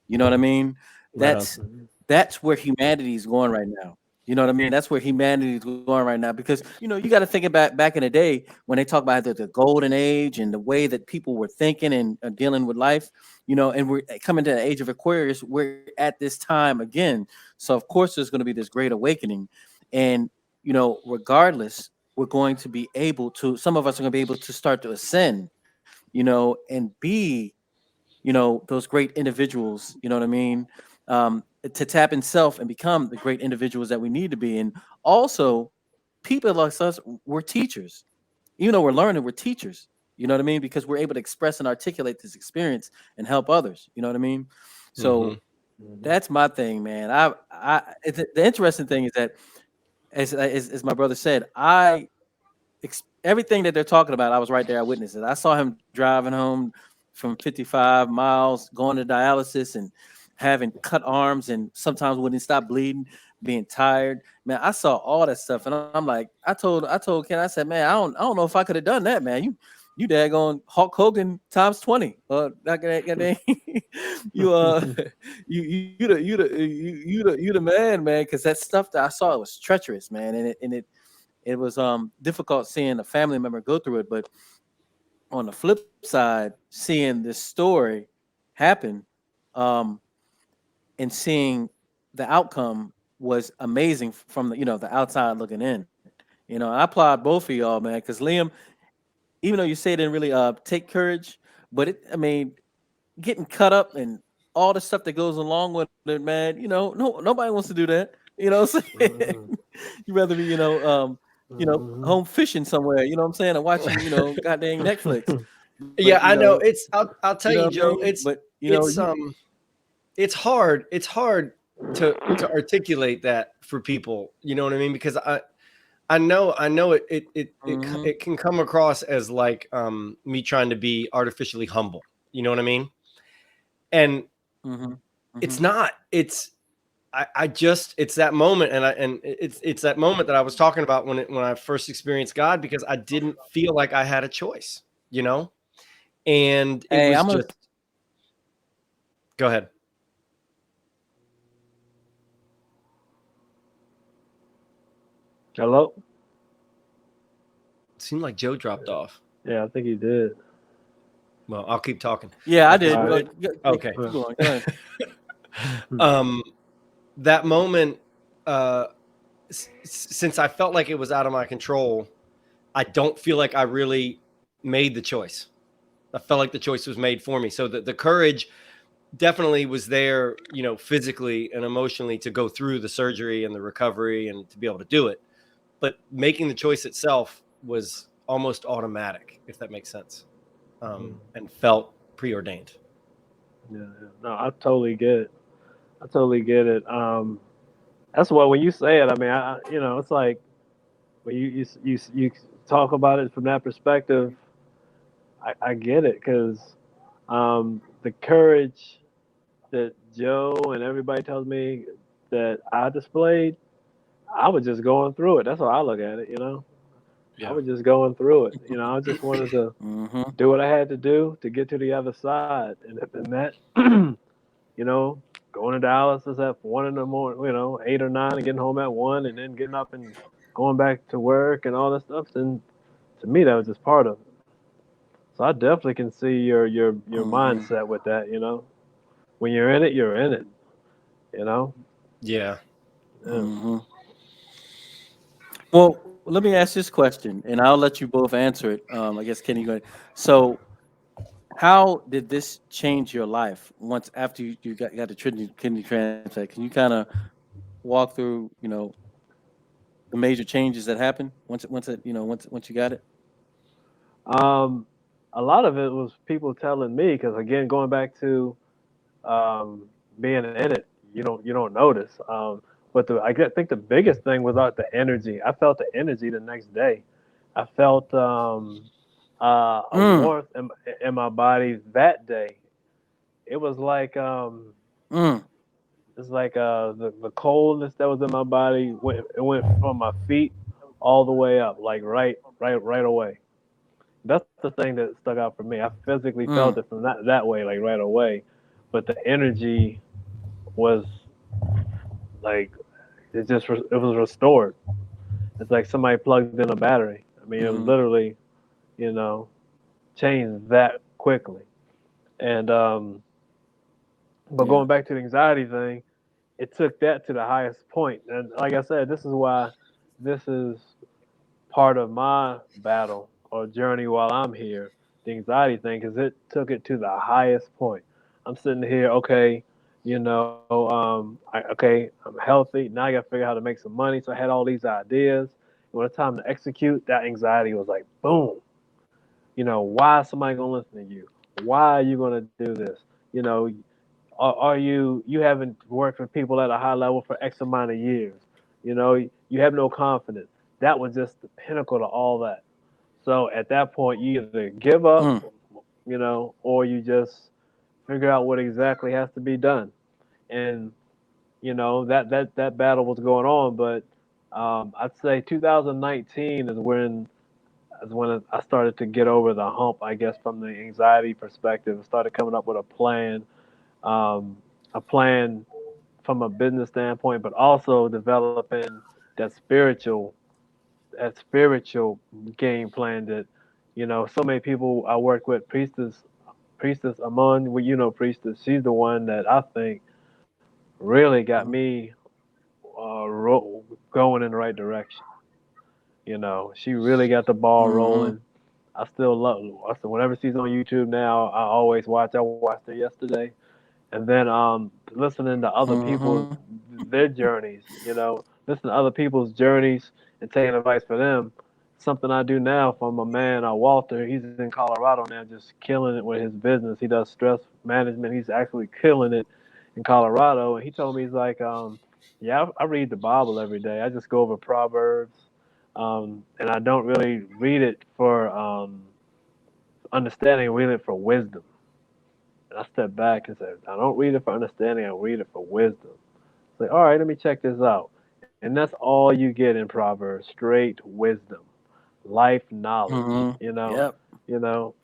Speaker 1: You know what I mean?
Speaker 3: Right on.
Speaker 1: That's
Speaker 2: Mhm.
Speaker 1: that's where humanity is going right now. You know what I mean? That's where humanity is going right now because you got to think about back in the day when they talk about the golden age and the way that people were thinking and dealing with life. And we're coming to the age of Aquarius. We're at this time again, so of course there's going to be this great awakening, and regardless, we're going to be able to. Some of us are going to be able to start to ascend, and be those great individuals, you know what I mean, to tap in self and become the great individuals that we need to be. And also, people like us, we're teachers. Even though we're learning, we're teachers. You know what I mean? Because we're able to express and articulate this experience and help others. You know what I mean?
Speaker 3: Mm-hmm.
Speaker 1: So
Speaker 2: Mhm.
Speaker 1: that's my thing, man. The interesting thing is that, as my brother said, everything that they're talking about, I was right there. I witnessed it. I saw him driving home from 55 miles, going to dialysis and having cut arms, and sometimes wouldn't stop bleeding, being tired. Man, I saw all that stuff, and I'm like, I told Ken, I said, man, I don't know if I could have done that, man. You daggone Hulk Hogan times 20. You you the man, man, because that stuff that I saw, it was treacherous, man, and it it was difficult seeing a family member go through it. But on the flip side, seeing this story happen, um, and seeing the outcome was amazing from the the outside looking in. I applaud both of y'all, man, because Liam, even though you say it didn't really take courage, but I mean, getting cut up and all the stuff that goes along with it, man. No, nobody wants to do that. What I'm saying?
Speaker 2: Mhm.
Speaker 1: You rather be,
Speaker 2: Mhm.
Speaker 1: home fishing somewhere. You know what I'm saying, and watching, goddamn Netflix. But
Speaker 3: Yeah, I know. I'll tell
Speaker 1: you know
Speaker 3: you,
Speaker 1: what I
Speaker 3: Joe.
Speaker 1: mean. But
Speaker 3: It's
Speaker 1: you.
Speaker 3: it's hard. It's hard to articulate that for people. You know what I mean? Because I know
Speaker 1: Mm-hmm,
Speaker 3: it can come across as like me trying to be artificially humble. You know what I mean? And
Speaker 1: mm-hmm, mm-hmm.
Speaker 3: it's not. I just it's that moment, and it's that moment that I was talking about when I first experienced God, because I didn't feel like I had a choice, you know, and it
Speaker 1: Hey,
Speaker 3: was
Speaker 1: I'm gonna.
Speaker 3: just go ahead.
Speaker 2: Hello?
Speaker 3: It seemed like Joe dropped off.
Speaker 2: Yeah, I think he did.
Speaker 3: Well, I'll keep talking.
Speaker 1: Yeah, I
Speaker 3: This
Speaker 1: did.
Speaker 2: All right.
Speaker 1: Go,
Speaker 3: okay.
Speaker 1: keep going. Go ahead.
Speaker 3: um, that moment, uh, since I felt like it was out of my control, I don't feel like I really made the choice. I felt like the choice was made for me. So the courage definitely was there, physically and emotionally, to go through the surgery and the recovery and to be able to do it. But making the choice itself was almost automatic, if that makes sense, and felt preordained.
Speaker 2: Yeah, yeah. No, I totally get it. I totally get it. That's why when you say it, I mean, it's like when you talk about it from that perspective, I get it because the courage that Joe and everybody tells me that I displayed, I was just going through it. That's how I look at it. I
Speaker 3: Yeah.
Speaker 2: was just going through it. I just wanted to
Speaker 1: Mm-hmm.
Speaker 2: do what I had to do to get to the other side, and that, going to dialysis at 1 in the morning, 8 or 9, and getting home at 1, and then getting up and going back to work and all that stuff. And to me, that was just part of it. So I definitely can see your
Speaker 1: Mm-hmm.
Speaker 2: mindset with that. When you're in it, you're in it. You know.
Speaker 3: Yeah.
Speaker 2: Yeah.
Speaker 1: Mm-hmm. Well, let me ask this question, and I'll let you both answer it. I guess Kenny, go ahead. So, how did this change your life once after you got the kidney transplant? Can you kind of walk through, the major changes that happened once you got it?
Speaker 2: Um, a lot of it was people telling me because again, going back to um, being in it, you don't notice. But think the biggest thing was the energy. I felt the energy the next day. I felt a
Speaker 1: Mm,
Speaker 2: warmth in my body that day. It was like
Speaker 1: mm,
Speaker 2: it's like the coldness that was in my body it went from my feet all the way up, like right away. That's the thing that stuck out for me. I physically felt
Speaker 1: mm,
Speaker 2: it from that way, like right away, but the energy was like it was restored. It's like somebody plugged in a battery. I mean, it was
Speaker 1: mm-hmm,
Speaker 2: literally, you know, changed that quickly. And but
Speaker 1: yeah.
Speaker 2: going back to the anxiety thing, it took that to the highest point. And like I said, this is why this is part of my battle or journey while I'm here. The anxiety thing, because it took it to the highest point. I'm sitting here, okay, okay, I'm healthy. Now I got to figure out how to make some money. So I had all these ideas. When it's time to execute, that anxiety was like, boom. Why is somebody gonna listen to you? Why are you gonna do this? You know, are you haven't worked with people at a high level for X amount of years? You have no confidence. That was just the pinnacle to all that. So at that point, you either give up,
Speaker 1: Mm,
Speaker 2: or you just figure out what exactly has to be done. And that battle was going on, but I'd say 2019 is when I started to get over the hump, I guess, from the anxiety perspective. I started coming up with um, a plan from a business standpoint, but also developing that spiritual that spiritual game plan that, so many people I work with, Priestess Amon, well, Priestess, she's the one that I think really got me going in the right direction. She really got the ball
Speaker 1: Mm-hmm.
Speaker 2: rolling. I still love. I said whenever she's on YouTube now, I always watch. I watched her yesterday, and then listening to other
Speaker 1: Mm-hmm.
Speaker 2: people's their journeys. Listen to other people's journeys and taking advice for them. Something I do now for my man Walter. He's in Colorado now, just killing it with his business. He does stress management. He's actually killing it in Colorado. And he told me he's like, yeah, I read the Bible every day. I just go over Proverbs, and I don't really read it for understanding. I read it for wisdom. And I stepped back and said, I don't read it for understanding. I read it for wisdom. It's like, all right, let me check this out. And that's all you get in Proverbs, straight wisdom, life knowledge.
Speaker 1: Mm-hmm. Yep.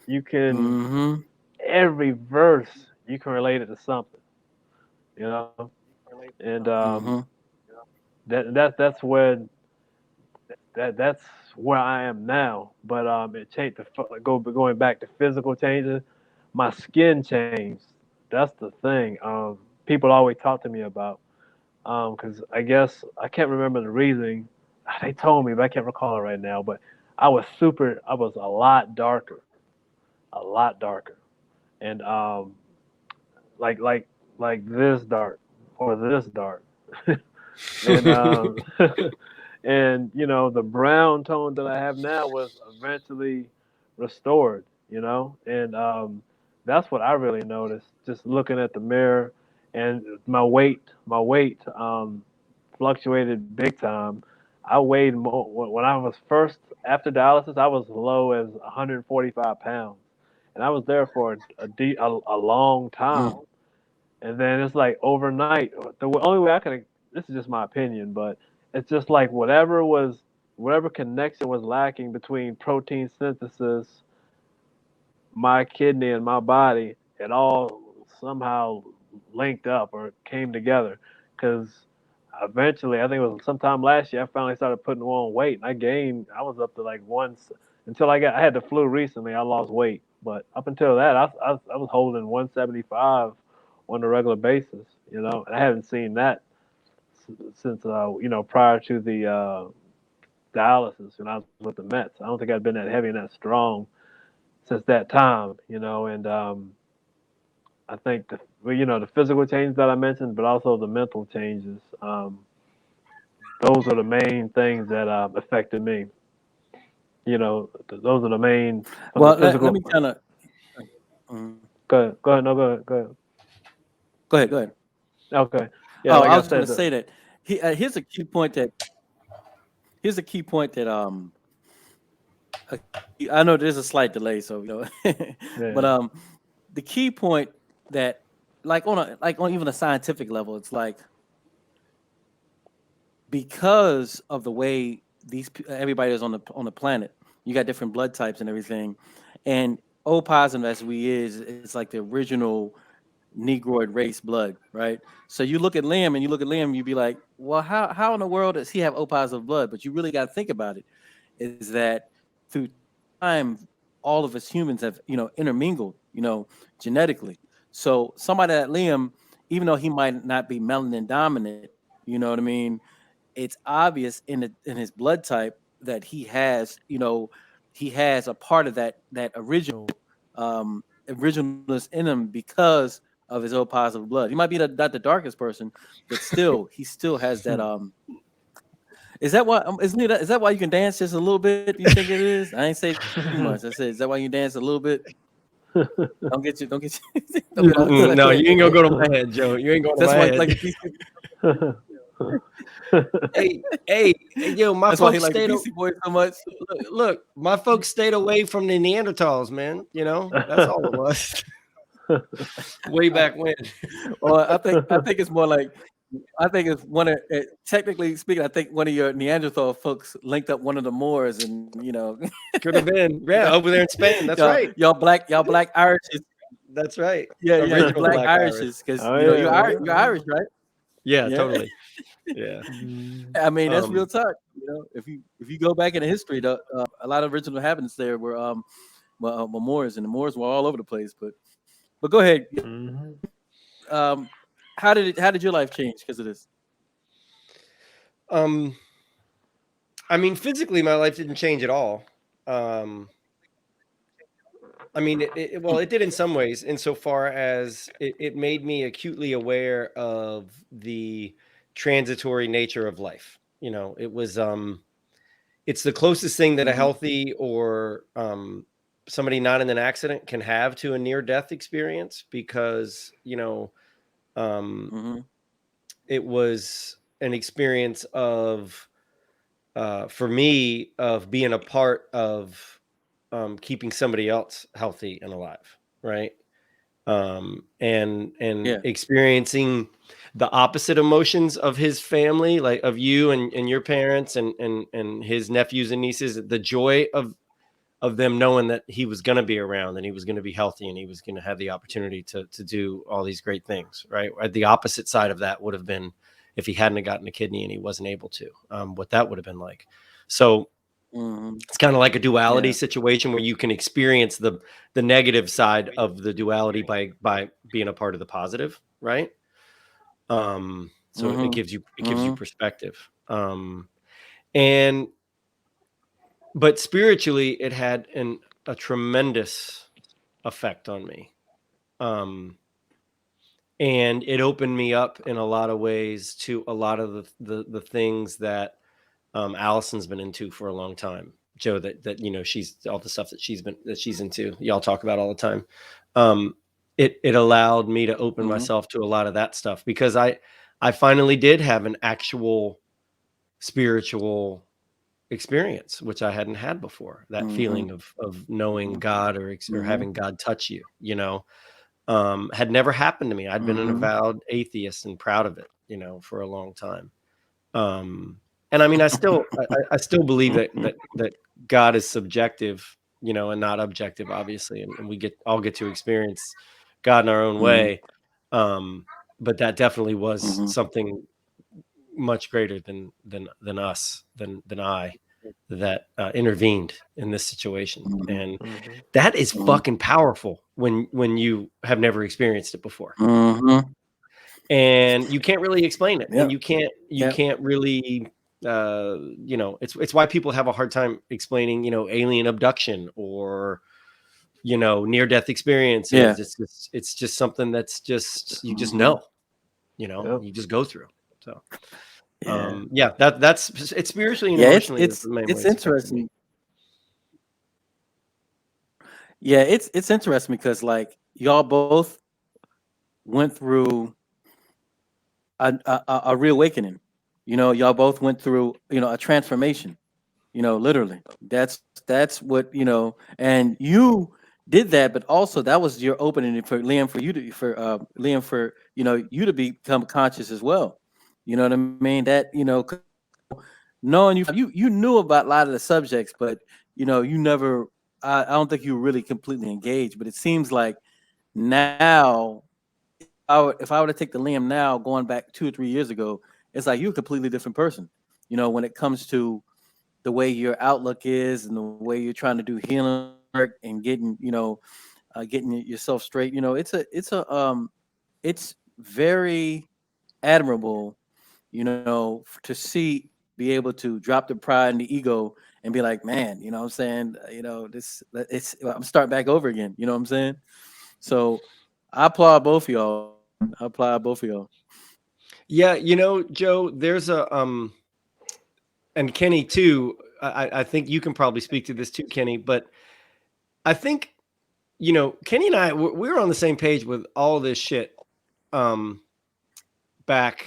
Speaker 2: You can
Speaker 1: Mm-hmm.
Speaker 2: every verse you can relate it to something. You know, and
Speaker 1: Mm-hmm.
Speaker 2: that's that's where I am now. But it changed. Going back to physical changes, my skin changed. That's the thing. People always talk to me about. Because I guess I can't remember the reasoning. They told me, but I can't recall it right now. But I was a lot darker, and like like this dark or this dark, and and the brown tone that I have now was eventually restored. And that's what I really noticed just looking at the mirror, and my weight fluctuated big time. I weighed more when I was first after dialysis. I was low as 145 pounds, and I was there for a long time. And then it's like overnight. The only way I can, this is just my opinion, but it's just like whatever connection was lacking between protein synthesis, my kidney, and my body, it all somehow linked up or came together. Because eventually, I think it was sometime last year, I finally started putting on weight, and I was up to like until I had the flu recently. I lost weight, but up until that, I was holding 175 on a regular basis. And I haven't seen that since prior to the dialysis when I was with the Mets. I don't think I'd been that heavy and that strong since that time. And I think the physical changes that I mentioned, but also the mental changes. Those are the main things that affected me. Those are the main from the
Speaker 1: Well, let
Speaker 2: physical.
Speaker 1: me kind of. Mm.
Speaker 2: Go ahead. Go ahead. No, go ahead. Go ahead.
Speaker 1: Go ahead. Go ahead.
Speaker 2: Okay. Yeah,
Speaker 1: Oh,
Speaker 2: like
Speaker 1: I
Speaker 2: I
Speaker 1: was just going
Speaker 2: said.
Speaker 1: to say that here's a key point that I know there's a slight delay, so but
Speaker 2: Yeah.
Speaker 1: the key point that on even a scientific level, it's like because of the way everybody is on the planet, you got different blood types and everything, and O positive as we is, it's like the original Negroid race blood, right? So you look at Liam and you look at Liam, you'd be like, well, how in the world does he have O positive blood? But you really got to think about it, is that through time, all of us humans have, intermingled, genetically. So somebody like Liam, even though he might not be melanin dominant, you know what I mean? It's obvious in his blood type that he has a part of that originalness in him because of his O positive blood. He might be not the darkest person, but still he still has that is that why is that why you can dance just a little bit? Do you think it is? I ain't say too much. I said, is that why you dance a little bit? Don't get don't get all
Speaker 3: No,
Speaker 1: excited.
Speaker 3: you ain't gonna go to my head, Joe. You ain't going to
Speaker 1: That's
Speaker 3: my
Speaker 1: why he
Speaker 3: head.
Speaker 1: like the Beastie,
Speaker 3: Hey, yo, my
Speaker 1: that's why he
Speaker 3: folks
Speaker 1: like the
Speaker 3: stayed.
Speaker 1: Beastie Boys so much.
Speaker 3: Look, my folks stayed away from the Neanderthals, man. That's all it was. Way back when.
Speaker 1: Well, I think it's more like I think it's technically speaking, I think one of your Neanderthal folks linked up one of the Moors, and
Speaker 3: Could have been. Yeah, over there in Spain. That's right.
Speaker 1: y'all black Irishes.
Speaker 3: That's right.
Speaker 1: Yeah, you
Speaker 3: Original
Speaker 1: black
Speaker 3: Black Irish.
Speaker 1: Irishes, because
Speaker 2: Oh
Speaker 1: you're
Speaker 2: yeah.
Speaker 1: Irish, right?
Speaker 3: Yeah,
Speaker 1: Yeah.
Speaker 3: totally. Yeah.
Speaker 2: Mm,
Speaker 1: I mean, that's real
Speaker 3: Um,
Speaker 1: talk. If you go back in the history, a lot of original inhabitants there were Moors, and the Moors were all over the place. But go ahead.
Speaker 2: mhm,
Speaker 1: Um, how did your life change because of this?
Speaker 3: um, I mean, physically, my life didn't change at all. Um, I mean, well, it did in some ways, insofar as it made me acutely aware of the transitory nature of life. You know, it's the closest thing that a
Speaker 1: Mm-hmm.
Speaker 3: healthy or somebody not in an accident can have to a near death experience, because, um,
Speaker 1: Mm-hmm.
Speaker 3: it was an experience of, for me, of being a part of keeping somebody else healthy and alive, right? And
Speaker 1: Yeah.
Speaker 3: experiencing the opposite emotions of his family, like of you and your parents and his nephews and nieces, the joy of them knowing that he was going to be around and he was going to be healthy and he was going to have the opportunity to do all these great things, right? The opposite side of that would have been if he hadn't gotten a kidney and he wasn't able to, what that would have been like. So
Speaker 1: Mm-hmm.
Speaker 3: it's kind of like a duality
Speaker 1: Yeah.
Speaker 3: situation where you can experience the negative side of the duality by being a part of the positive, right? So
Speaker 1: Mm-hmm.
Speaker 3: it gives you
Speaker 1: Mm-hmm.
Speaker 3: perspective. And but spiritually, it had a tremendous effect on me. Um, and it opened me up in a lot of ways to a lot of the things that Allison's been into for a long time. Joe, that she's all the stuff that she's into. Y'all talk about all the time. Um, it allowed me to open
Speaker 1: Mm-hmm.
Speaker 3: myself to a lot of that stuff, because I finally did have an actual spiritual experience, which I hadn't had before. That
Speaker 1: Mm-hmm.
Speaker 3: feeling of knowing
Speaker 1: Mm-hmm.
Speaker 3: God, or
Speaker 1: Mm-hmm.
Speaker 3: having God touch you, had never happened to me. I'd been an
Speaker 1: Mm-hmm.
Speaker 3: avowed atheist and proud of it, for a long time. Um, and I mean, I still believe that God is subjective, and not objective, obviously, and we all get to experience God in our own
Speaker 1: Mm-hmm.
Speaker 3: way. But that definitely was
Speaker 1: Mm-hmm.
Speaker 3: something much greater than us, than I, that intervened in this situation, and
Speaker 2: mhm.
Speaker 3: that is
Speaker 1: Mm-hmm.
Speaker 3: fucking powerful when you have never experienced it before,
Speaker 1: Mm-hmm.
Speaker 3: and you can't really explain it, and
Speaker 1: Yep.
Speaker 3: you
Speaker 1: Yep.
Speaker 3: can't really, it's why people have a hard time explaining, alien abduction, or near death experiences.
Speaker 1: Yeah.
Speaker 3: It's just something that's just, you just
Speaker 1: Mm-hmm.
Speaker 3: know,
Speaker 2: Yep.
Speaker 3: you just go through. So
Speaker 1: Yeah.
Speaker 3: that's it. Spiritually and
Speaker 1: Yeah.
Speaker 3: emotionally is the main way
Speaker 1: It's
Speaker 3: it's affected me.
Speaker 1: interesting. Yeah. It's interesting because like y'all both went through a reawakening. Y'all both went through a transformation. Literally. That's what and you did that, but also that was your opening for Liam, for you to for Liam, for you to become conscious as well. You know what I mean? That knowing you knew about a lot of the subjects, but you never. I don't think you were really completely engaged. But it seems like now, if I were to take the Liam now, going back 2 or 3 years ago, it's like you're a completely different person. When it comes to the way your outlook is and the way you're trying to do healing work and getting yourself straight. It's very admirable, to see, be able to drop the pride and the ego and be like, man, what I'm saying, I'm starting back over again. You know what I'm saying? So I applaud both of y'all. I applaud both of y'all.
Speaker 3: Yeah, Joe, there's and Kenny too. I think you can probably speak to this too, Kenny. But I think, Kenny and I, we were on the same page with all this shit, um, back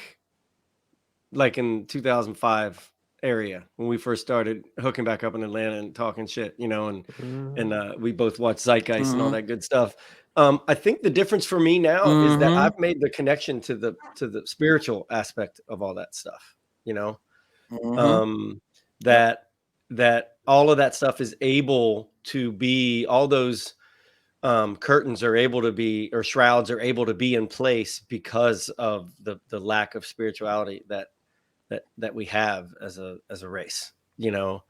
Speaker 3: like in 2005 area, when we first started hooking back up in Atlanta and talking shit, and
Speaker 2: Mhm.
Speaker 3: we both watched Zeitgeist and all
Speaker 1: Mm-hmm.
Speaker 3: that good stuff. I think the difference for me now is that
Speaker 1: Mm-hmm.
Speaker 3: I've made the connection to the spiritual aspect of all that stuff. You know,
Speaker 1: Mm-hmm.
Speaker 3: um,
Speaker 1: Yep.
Speaker 3: that that all of that stuff is able to be, all those curtains are able to be, or shrouds are able to be in place because of the lack of spirituality that we have as a race, you know.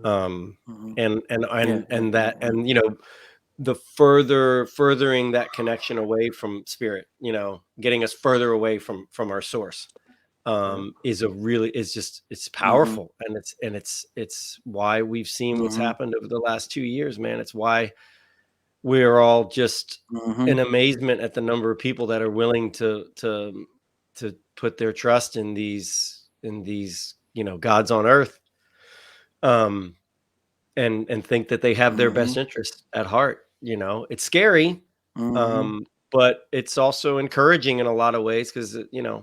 Speaker 3: um
Speaker 1: Mhm. Yeah, yeah,
Speaker 3: and
Speaker 1: yeah,
Speaker 3: that,
Speaker 1: yeah.
Speaker 3: and the furthering that connection away from spirit, getting us further away from our source,
Speaker 2: Yeah.
Speaker 3: is a really, is just, it's
Speaker 1: Mhm.
Speaker 3: powerful. And it's why we've seen what's
Speaker 1: Mhm.
Speaker 3: happened over the last 2 years, man. It's why we're all just
Speaker 1: Mhm.
Speaker 3: in amazement at the number of people that are willing to put their trust in these gods on earth, um and think that they have their best
Speaker 1: Mhm.
Speaker 3: interest at heart. It's scary,
Speaker 1: Mhm.
Speaker 3: um but it's also encouraging in a lot of ways, because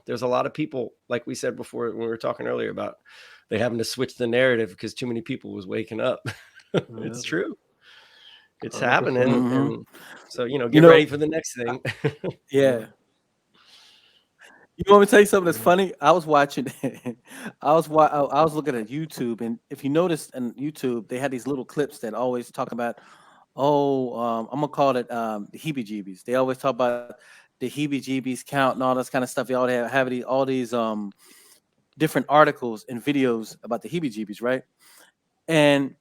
Speaker 3: there's a lot of people, like we said before when we were talking earlier, about they having to switch the narrative because too many people was waking up.
Speaker 2: Yeah.
Speaker 3: It's true, it's happening.
Speaker 2: 100%.
Speaker 1: Mhm.
Speaker 3: And so,
Speaker 1: You
Speaker 3: get
Speaker 1: know,
Speaker 3: ready for the next
Speaker 1: I-
Speaker 3: thing.
Speaker 2: Yeah.
Speaker 1: yeah. You want me to tell you something that's
Speaker 2: Yeah.
Speaker 1: funny? I was watching, I was looking at YouTube, and if you noticed on YouTube, they had these little clips that always talk about, oh, I'm gonna call it the heebie-jeebies. They always talk about the heebie-jeebies count and all this kind of stuff. They all have all these different articles and videos about the heebie-jeebies, right? And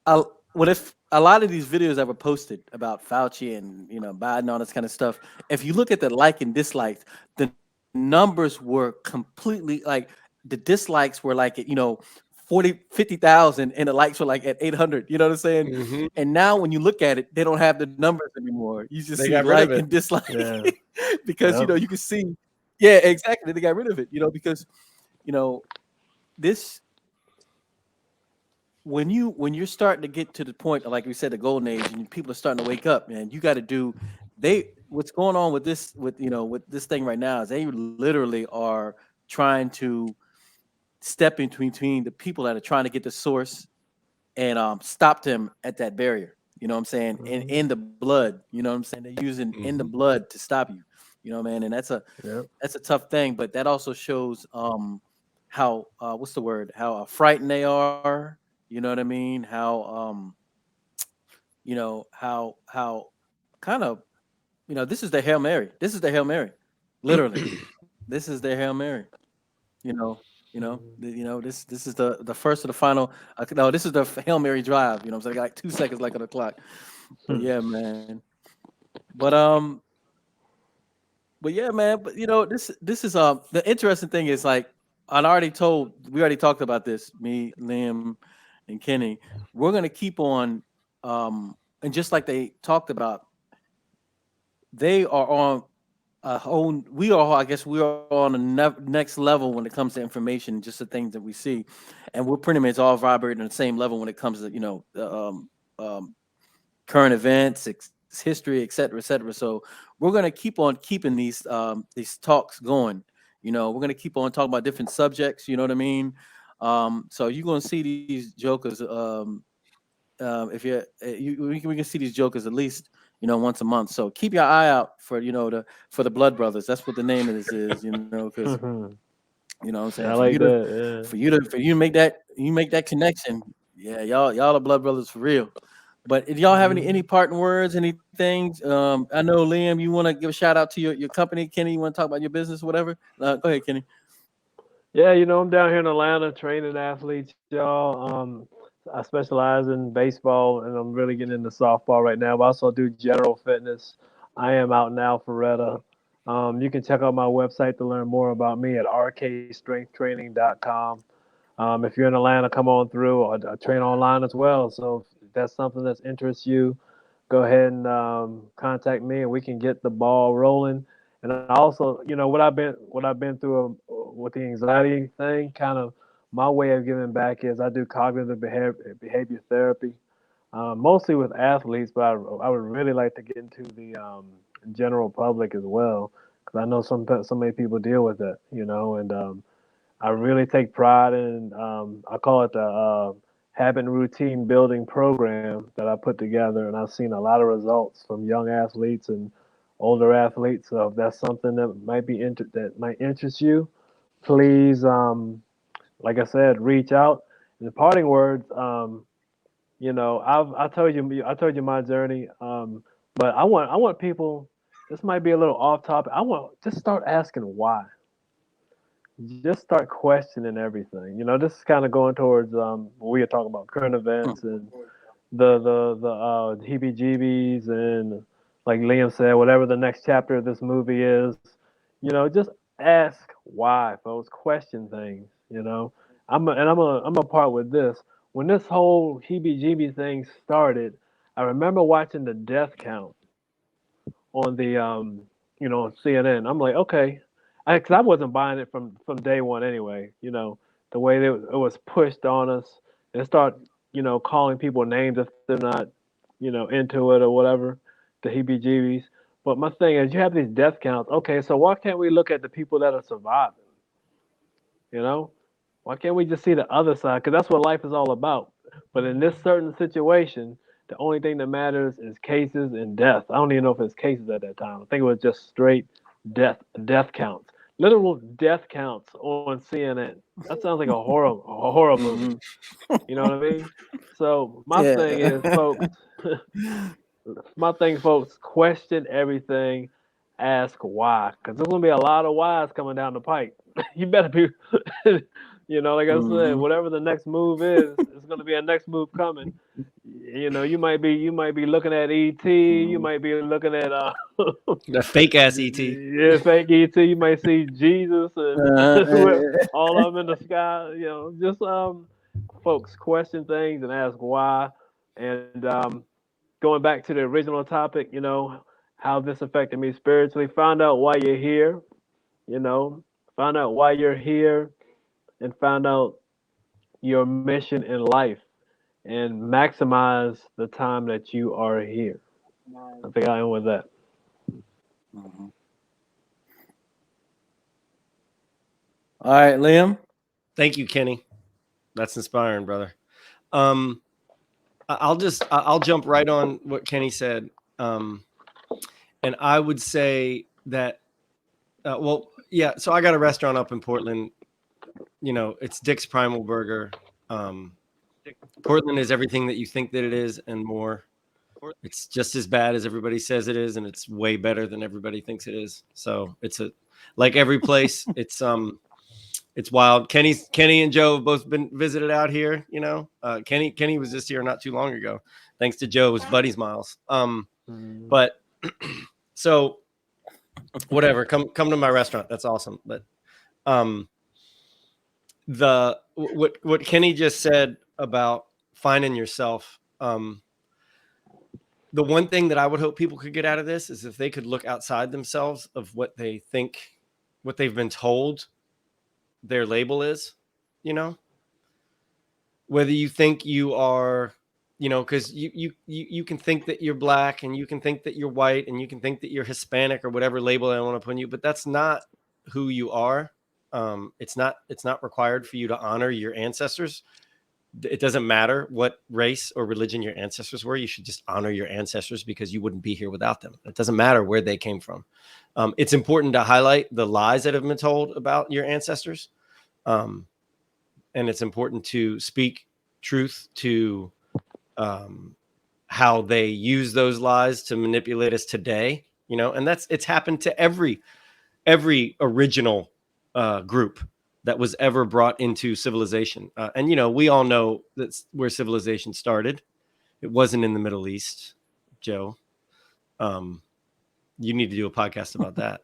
Speaker 1: I, what if a lot of these videos that were posted about Fauci and Biden, all this kind of stuff, if you look at the like and dislikes, the numbers were completely like the dislikes were like at 40, 50,000, and the likes were like at 800. You know what I'm saying?
Speaker 3: Hmm.
Speaker 1: And now when you look at it, they don't have the numbers anymore. You just
Speaker 3: They
Speaker 1: see
Speaker 3: got rid of
Speaker 1: like
Speaker 3: it.
Speaker 1: and dislike
Speaker 2: Yeah.
Speaker 1: because
Speaker 2: Yep.
Speaker 1: you can see, yeah, exactly. They got rid of it, because you know this when you're starting to get to the point, like we said, the golden age, and people are starting to wake up, man. You got to do what's going on with this, with this thing right now, is they literally are trying to step in between the people that are trying to get the source and stop them at that barrier. You know what I'm saying? And
Speaker 2: Hmm.
Speaker 1: in the blood, you know what I'm saying? They're using in the
Speaker 3: Hmm.
Speaker 1: blood to stop you. Man, and
Speaker 2: Yep.
Speaker 1: that's a tough thing, but that also shows how what's the word? How frightened they are. You know what I mean? How how kind of this is their Hail Mary. This is their Hail Mary. Literally. This is their Hail Mary. You know, this is the first of the final. No, this is the Hail Mary drive. You know, what I'm saying, like 2 seconds, like on the clock. But
Speaker 2: Hmm.
Speaker 1: yeah, man. But but yeah, man. But this is the interesting thing is, like, we already talked about this. Me, Liam, and Kenny. We're gonna keep on, and just like they talked about, they are on a whole. We are, I guess, we are on a next level when it comes to information, just the things that we see, and we're pretty much all vibrating on the same level when it comes to um, current events, history, et cetera, et cetera. So we're gonna keep on keeping these talks going. We're gonna keep on talking about different subjects. You know what I mean? So you're gonna see these jokers. If we can see these jokers at least once a month. So keep your eye out for the Blood Brothers. That's what the name of this is. Because
Speaker 2: Hmm.
Speaker 1: what I'm saying,
Speaker 2: I
Speaker 1: for
Speaker 2: like
Speaker 1: you to
Speaker 2: that.
Speaker 1: make that connection. Yeah, y'all are Blood Brothers for real. But if y'all
Speaker 2: Yeah.
Speaker 1: have any
Speaker 2: Hmm.
Speaker 1: parting words, anything? I know, Liam, you want to give a shout out to your company. Kenny, you want to talk about your business, whatever? Go ahead, Kenny.
Speaker 2: Yeah, I'm down here in Atlanta training athletes, y'all. I specialize in baseball, and I'm really getting into softball right now. I also do general fitness. I am out in Alpharetta. You can check out my website to learn more about me at rkstrengthtraining.com. If you're in Atlanta, come on through. I train online as well. So if that's something that interests you, go ahead and contact me, and we can get the ball rolling. And I also, what I've been through with the anxiety thing. Kind of my way of giving back is I do cognitive behavior therapy, mostly with athletes, but I would really like to get into the general public as well, because I know so many people deal with it, and I really take pride in, I call it the habit and routine building program that I put together, and I've seen a lot of results from young athletes and older athletes. So if that's something that might interest you, please, like I said, reach out. And the parting words, You know, I told you my journey. But I want people. This might be a little off topic. I want just start asking why. Just start questioning everything. You know, this is kind of going towards we are talking about current events and the heebie-jeebies and like Liam said, whatever the next chapter of this movie is. You know, just ask why, folks. Question things. You know, I'm a part with this. When this whole heebie-jeebie thing started, I remember watching the death count on the you know, on CNN. I'm like, okay, because I wasn't buying it from day one anyway. You know, the way it was pushed on us and start, you know, calling people names if they're not, you know, into it or whatever, the heebie-jeebies. But my thing is, you have these death counts. Okay, so why can't we look at the people that are surviving? You know, why can't we just see the other side? Because that's what life is all about. But in this certain situation, the only thing that matters is cases and death. I don't even know if it's cases at that time. I think it was just straight death counts, literal death counts on CNN. That sounds like a horror movie.
Speaker 1: Hmm.
Speaker 2: You know what I mean? So my thing
Speaker 1: Yeah.
Speaker 2: is, folks, my thing, folks, question everything, ask why, because there's gonna be a lot of whys coming down the pipe. You better be, you know, like I said,
Speaker 1: Hmm.
Speaker 2: whatever the next move is, it's gonna be a next move coming. You know, you might be looking at ET, you
Speaker 1: Hmm.
Speaker 2: might be looking at
Speaker 3: The fake ass ET.
Speaker 2: yeah, fake ET, you might see Jesus and
Speaker 1: Uh,
Speaker 2: all of them in the sky. You know, just folks question things and ask why, and going back to the original topic, you know, how this affected me spiritually. Find out why you're here, you know, find out why you're here and find out your mission in life and maximize the time that you are here. I think I am with that.
Speaker 1: mhm. All right, Liam.
Speaker 3: Thank you, Kenny. That's inspiring, brother. Um, I'll jump right on what Kenny said. And I would say that well, yeah. So I got a restaurant up in Portland. You know, it's Dick's Primal Burger. Um, Portland is everything that you think that it is and more. It's just as bad as everybody says it is, and it's way better than everybody thinks it is. So it's a like every place. It's wild. Kenny and Joe have both been visited out here. You know, Kenny was just here not too long ago, thanks to Joe's buddies Miles.
Speaker 2: Mm.
Speaker 3: But so whatever, come to my restaurant. That's awesome. But um, the what Kenny just said about finding yourself. The one thing that I would hope people could get out of this is if they could look outside themselves of what they think, what they've been told their label is, you know, whether you think you are, you know, because you can think that you're black and you can think that you're white and you can think that you're Hispanic or whatever label I want to put on you, but that's not who you are. It's not required for you to honor your ancestors. It doesn't matter what race or religion your ancestors were. You should just honor your ancestors because you wouldn't be here without them. It doesn't matter where they came from. It's important to highlight the lies that have been told about your ancestors. Um, and it's important to speak truth to how they use those lies to manipulate us today. You know, and it's happened to every original group that was ever brought into civilization. And, you know, we all know that's where civilization started. It wasn't in the Middle East, Joe. Um, you need to do a podcast about that.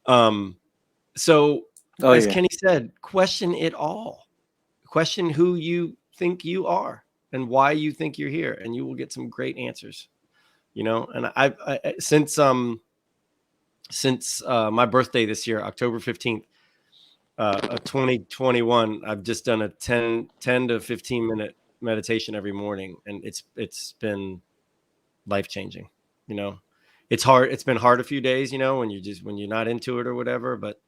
Speaker 3: Um, so,
Speaker 1: Oh
Speaker 3: as
Speaker 1: yeah.
Speaker 3: Kenny said, question it all. Question who you think you are and why you think you're here, and you will get some great answers. You know, and I since my birthday this year, October 15th, 2021, I've just done a 10 to 15 minute meditation every morning, and it's been life changing. You know, it's hard. It's been hard a few days, you know, when you're not into it or whatever, but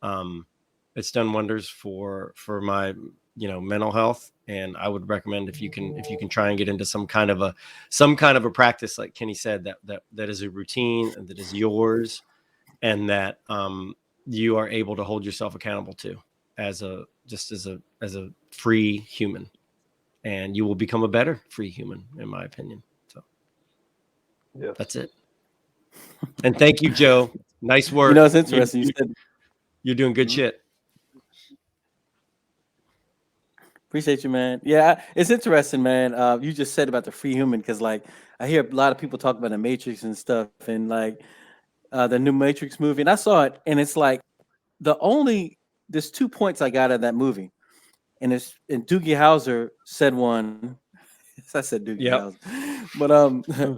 Speaker 3: um, it's done wonders for my, you know, mental health. And I would recommend if you can try and get into some kind of a practice, like Kenny said, that is a routine and that is yours, and that you are able to hold yourself accountable to as a free human. and you will become a better free human, in my opinion. So
Speaker 2: Yes.
Speaker 3: that's it. And thank you, Joe. Nice work.
Speaker 1: You know, it's interesting. You said,
Speaker 3: You're doing good
Speaker 1: Mhm.
Speaker 3: shit.
Speaker 1: Appreciate you, man. Yeah, it's interesting, man. You just said about the free human because, like, I hear a lot of people talk about the Matrix and stuff, and like the new Matrix movie, and I saw it, and it's like there's 2 points I got out of that movie, and Doogie Howser said one. I said Doogie
Speaker 3: Yep.
Speaker 1: Howser, but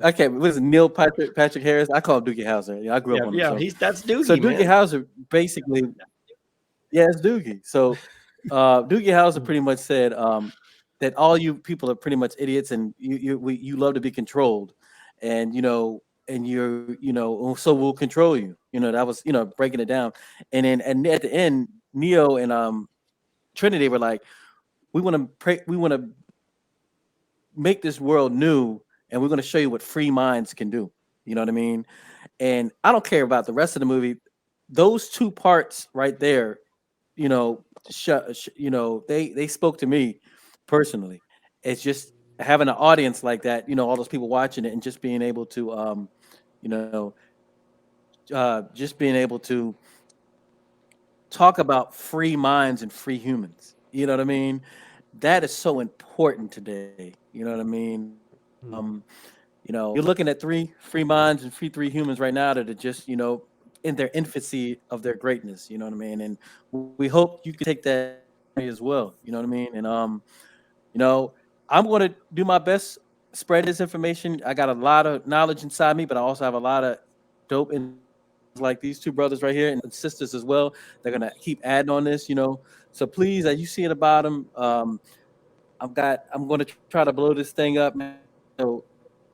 Speaker 1: I can't. What is it, Neil Patrick Harris? I call him Doogie Howser. Yeah, I grew up
Speaker 3: Yeah.
Speaker 1: on him.
Speaker 3: Yeah.
Speaker 1: So
Speaker 3: That's
Speaker 1: so
Speaker 3: Doogie,
Speaker 1: Doogie
Speaker 3: man.
Speaker 1: Howser basically, yeah, it's Doogie. So Doogie Howser pretty much said that all you people are pretty much idiots, and you love to be controlled, and and so we'll control you. That was breaking it down, and at the end, Neo and Trinity were like, we want to make this world new, and we're going to show you what free minds can do. You know what I mean? And I don't care about the rest of the movie. Those 2 parts right there, they spoke to me personally. It's just having an audience like that, all those people watching it, and just being able to, you know, just being able to talk about free minds and free humans. You know what I mean? That is so important today. You know what I mean? You're looking at 3 free minds and three humans right now that are just, in their infancy of their greatness. You know what I mean? And we hope you can take that as well. You know what I mean? And you know, I'm going to do my best spread this information. I got a lot of knowledge inside me, but I also have a lot of dope like these 2 brothers right here and sisters as well. They're gonna keep adding on this. So please, as you see at the bottom, I'm going to try to blow this thing up, man. So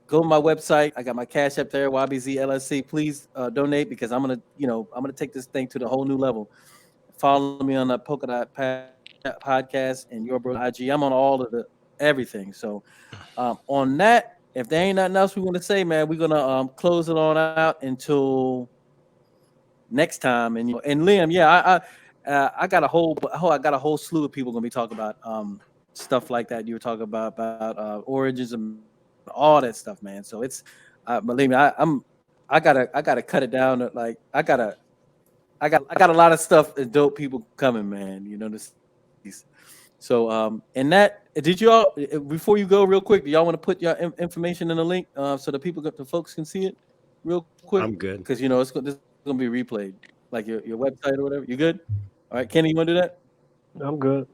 Speaker 1: go to my website. I got my cash up there, YBZLLC. Please donate because I'm gonna take this thing to the whole new level. Follow me on the Polka Dot podcast and Yourbrozo IG. I'm on all of the everything. So on that, if there ain't nothing else we want to say, man, we're gonna close it on out until next time. And Liam, yeah, I got a whole slew of people gonna be talking about stuff like that. You were talking about origins and all that stuff, man. So it's believe me, I gotta cut it down. Like I got a lot of stuff and dope people coming, man. So and that did you all before you go real quick? Do y'all want to put your information in the link so the folks can see it real quick?
Speaker 3: I'm good.
Speaker 1: Because this is gonna be replayed, like your website or whatever. You good? All right, Kenny, you want to do that?
Speaker 2: I'm good.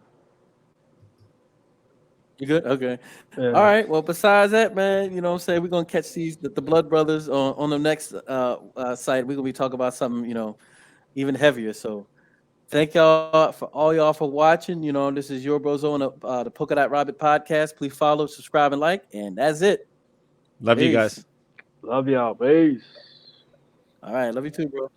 Speaker 1: You good? Okay. All
Speaker 2: Yeah.
Speaker 1: right. Well, besides that, man, what I'm saying, we're gonna catch the Blood Brothers on the next site. We're gonna be talking about something even heavier. So thank y'all for watching. This is Yourbrozo on the Polka Dot Rabbit podcast. Please follow, subscribe, and like. And that's it.
Speaker 3: Love you
Speaker 1: Peace.
Speaker 3: guys.
Speaker 2: Love y'all. Peace.
Speaker 1: All right. Love you too, bro.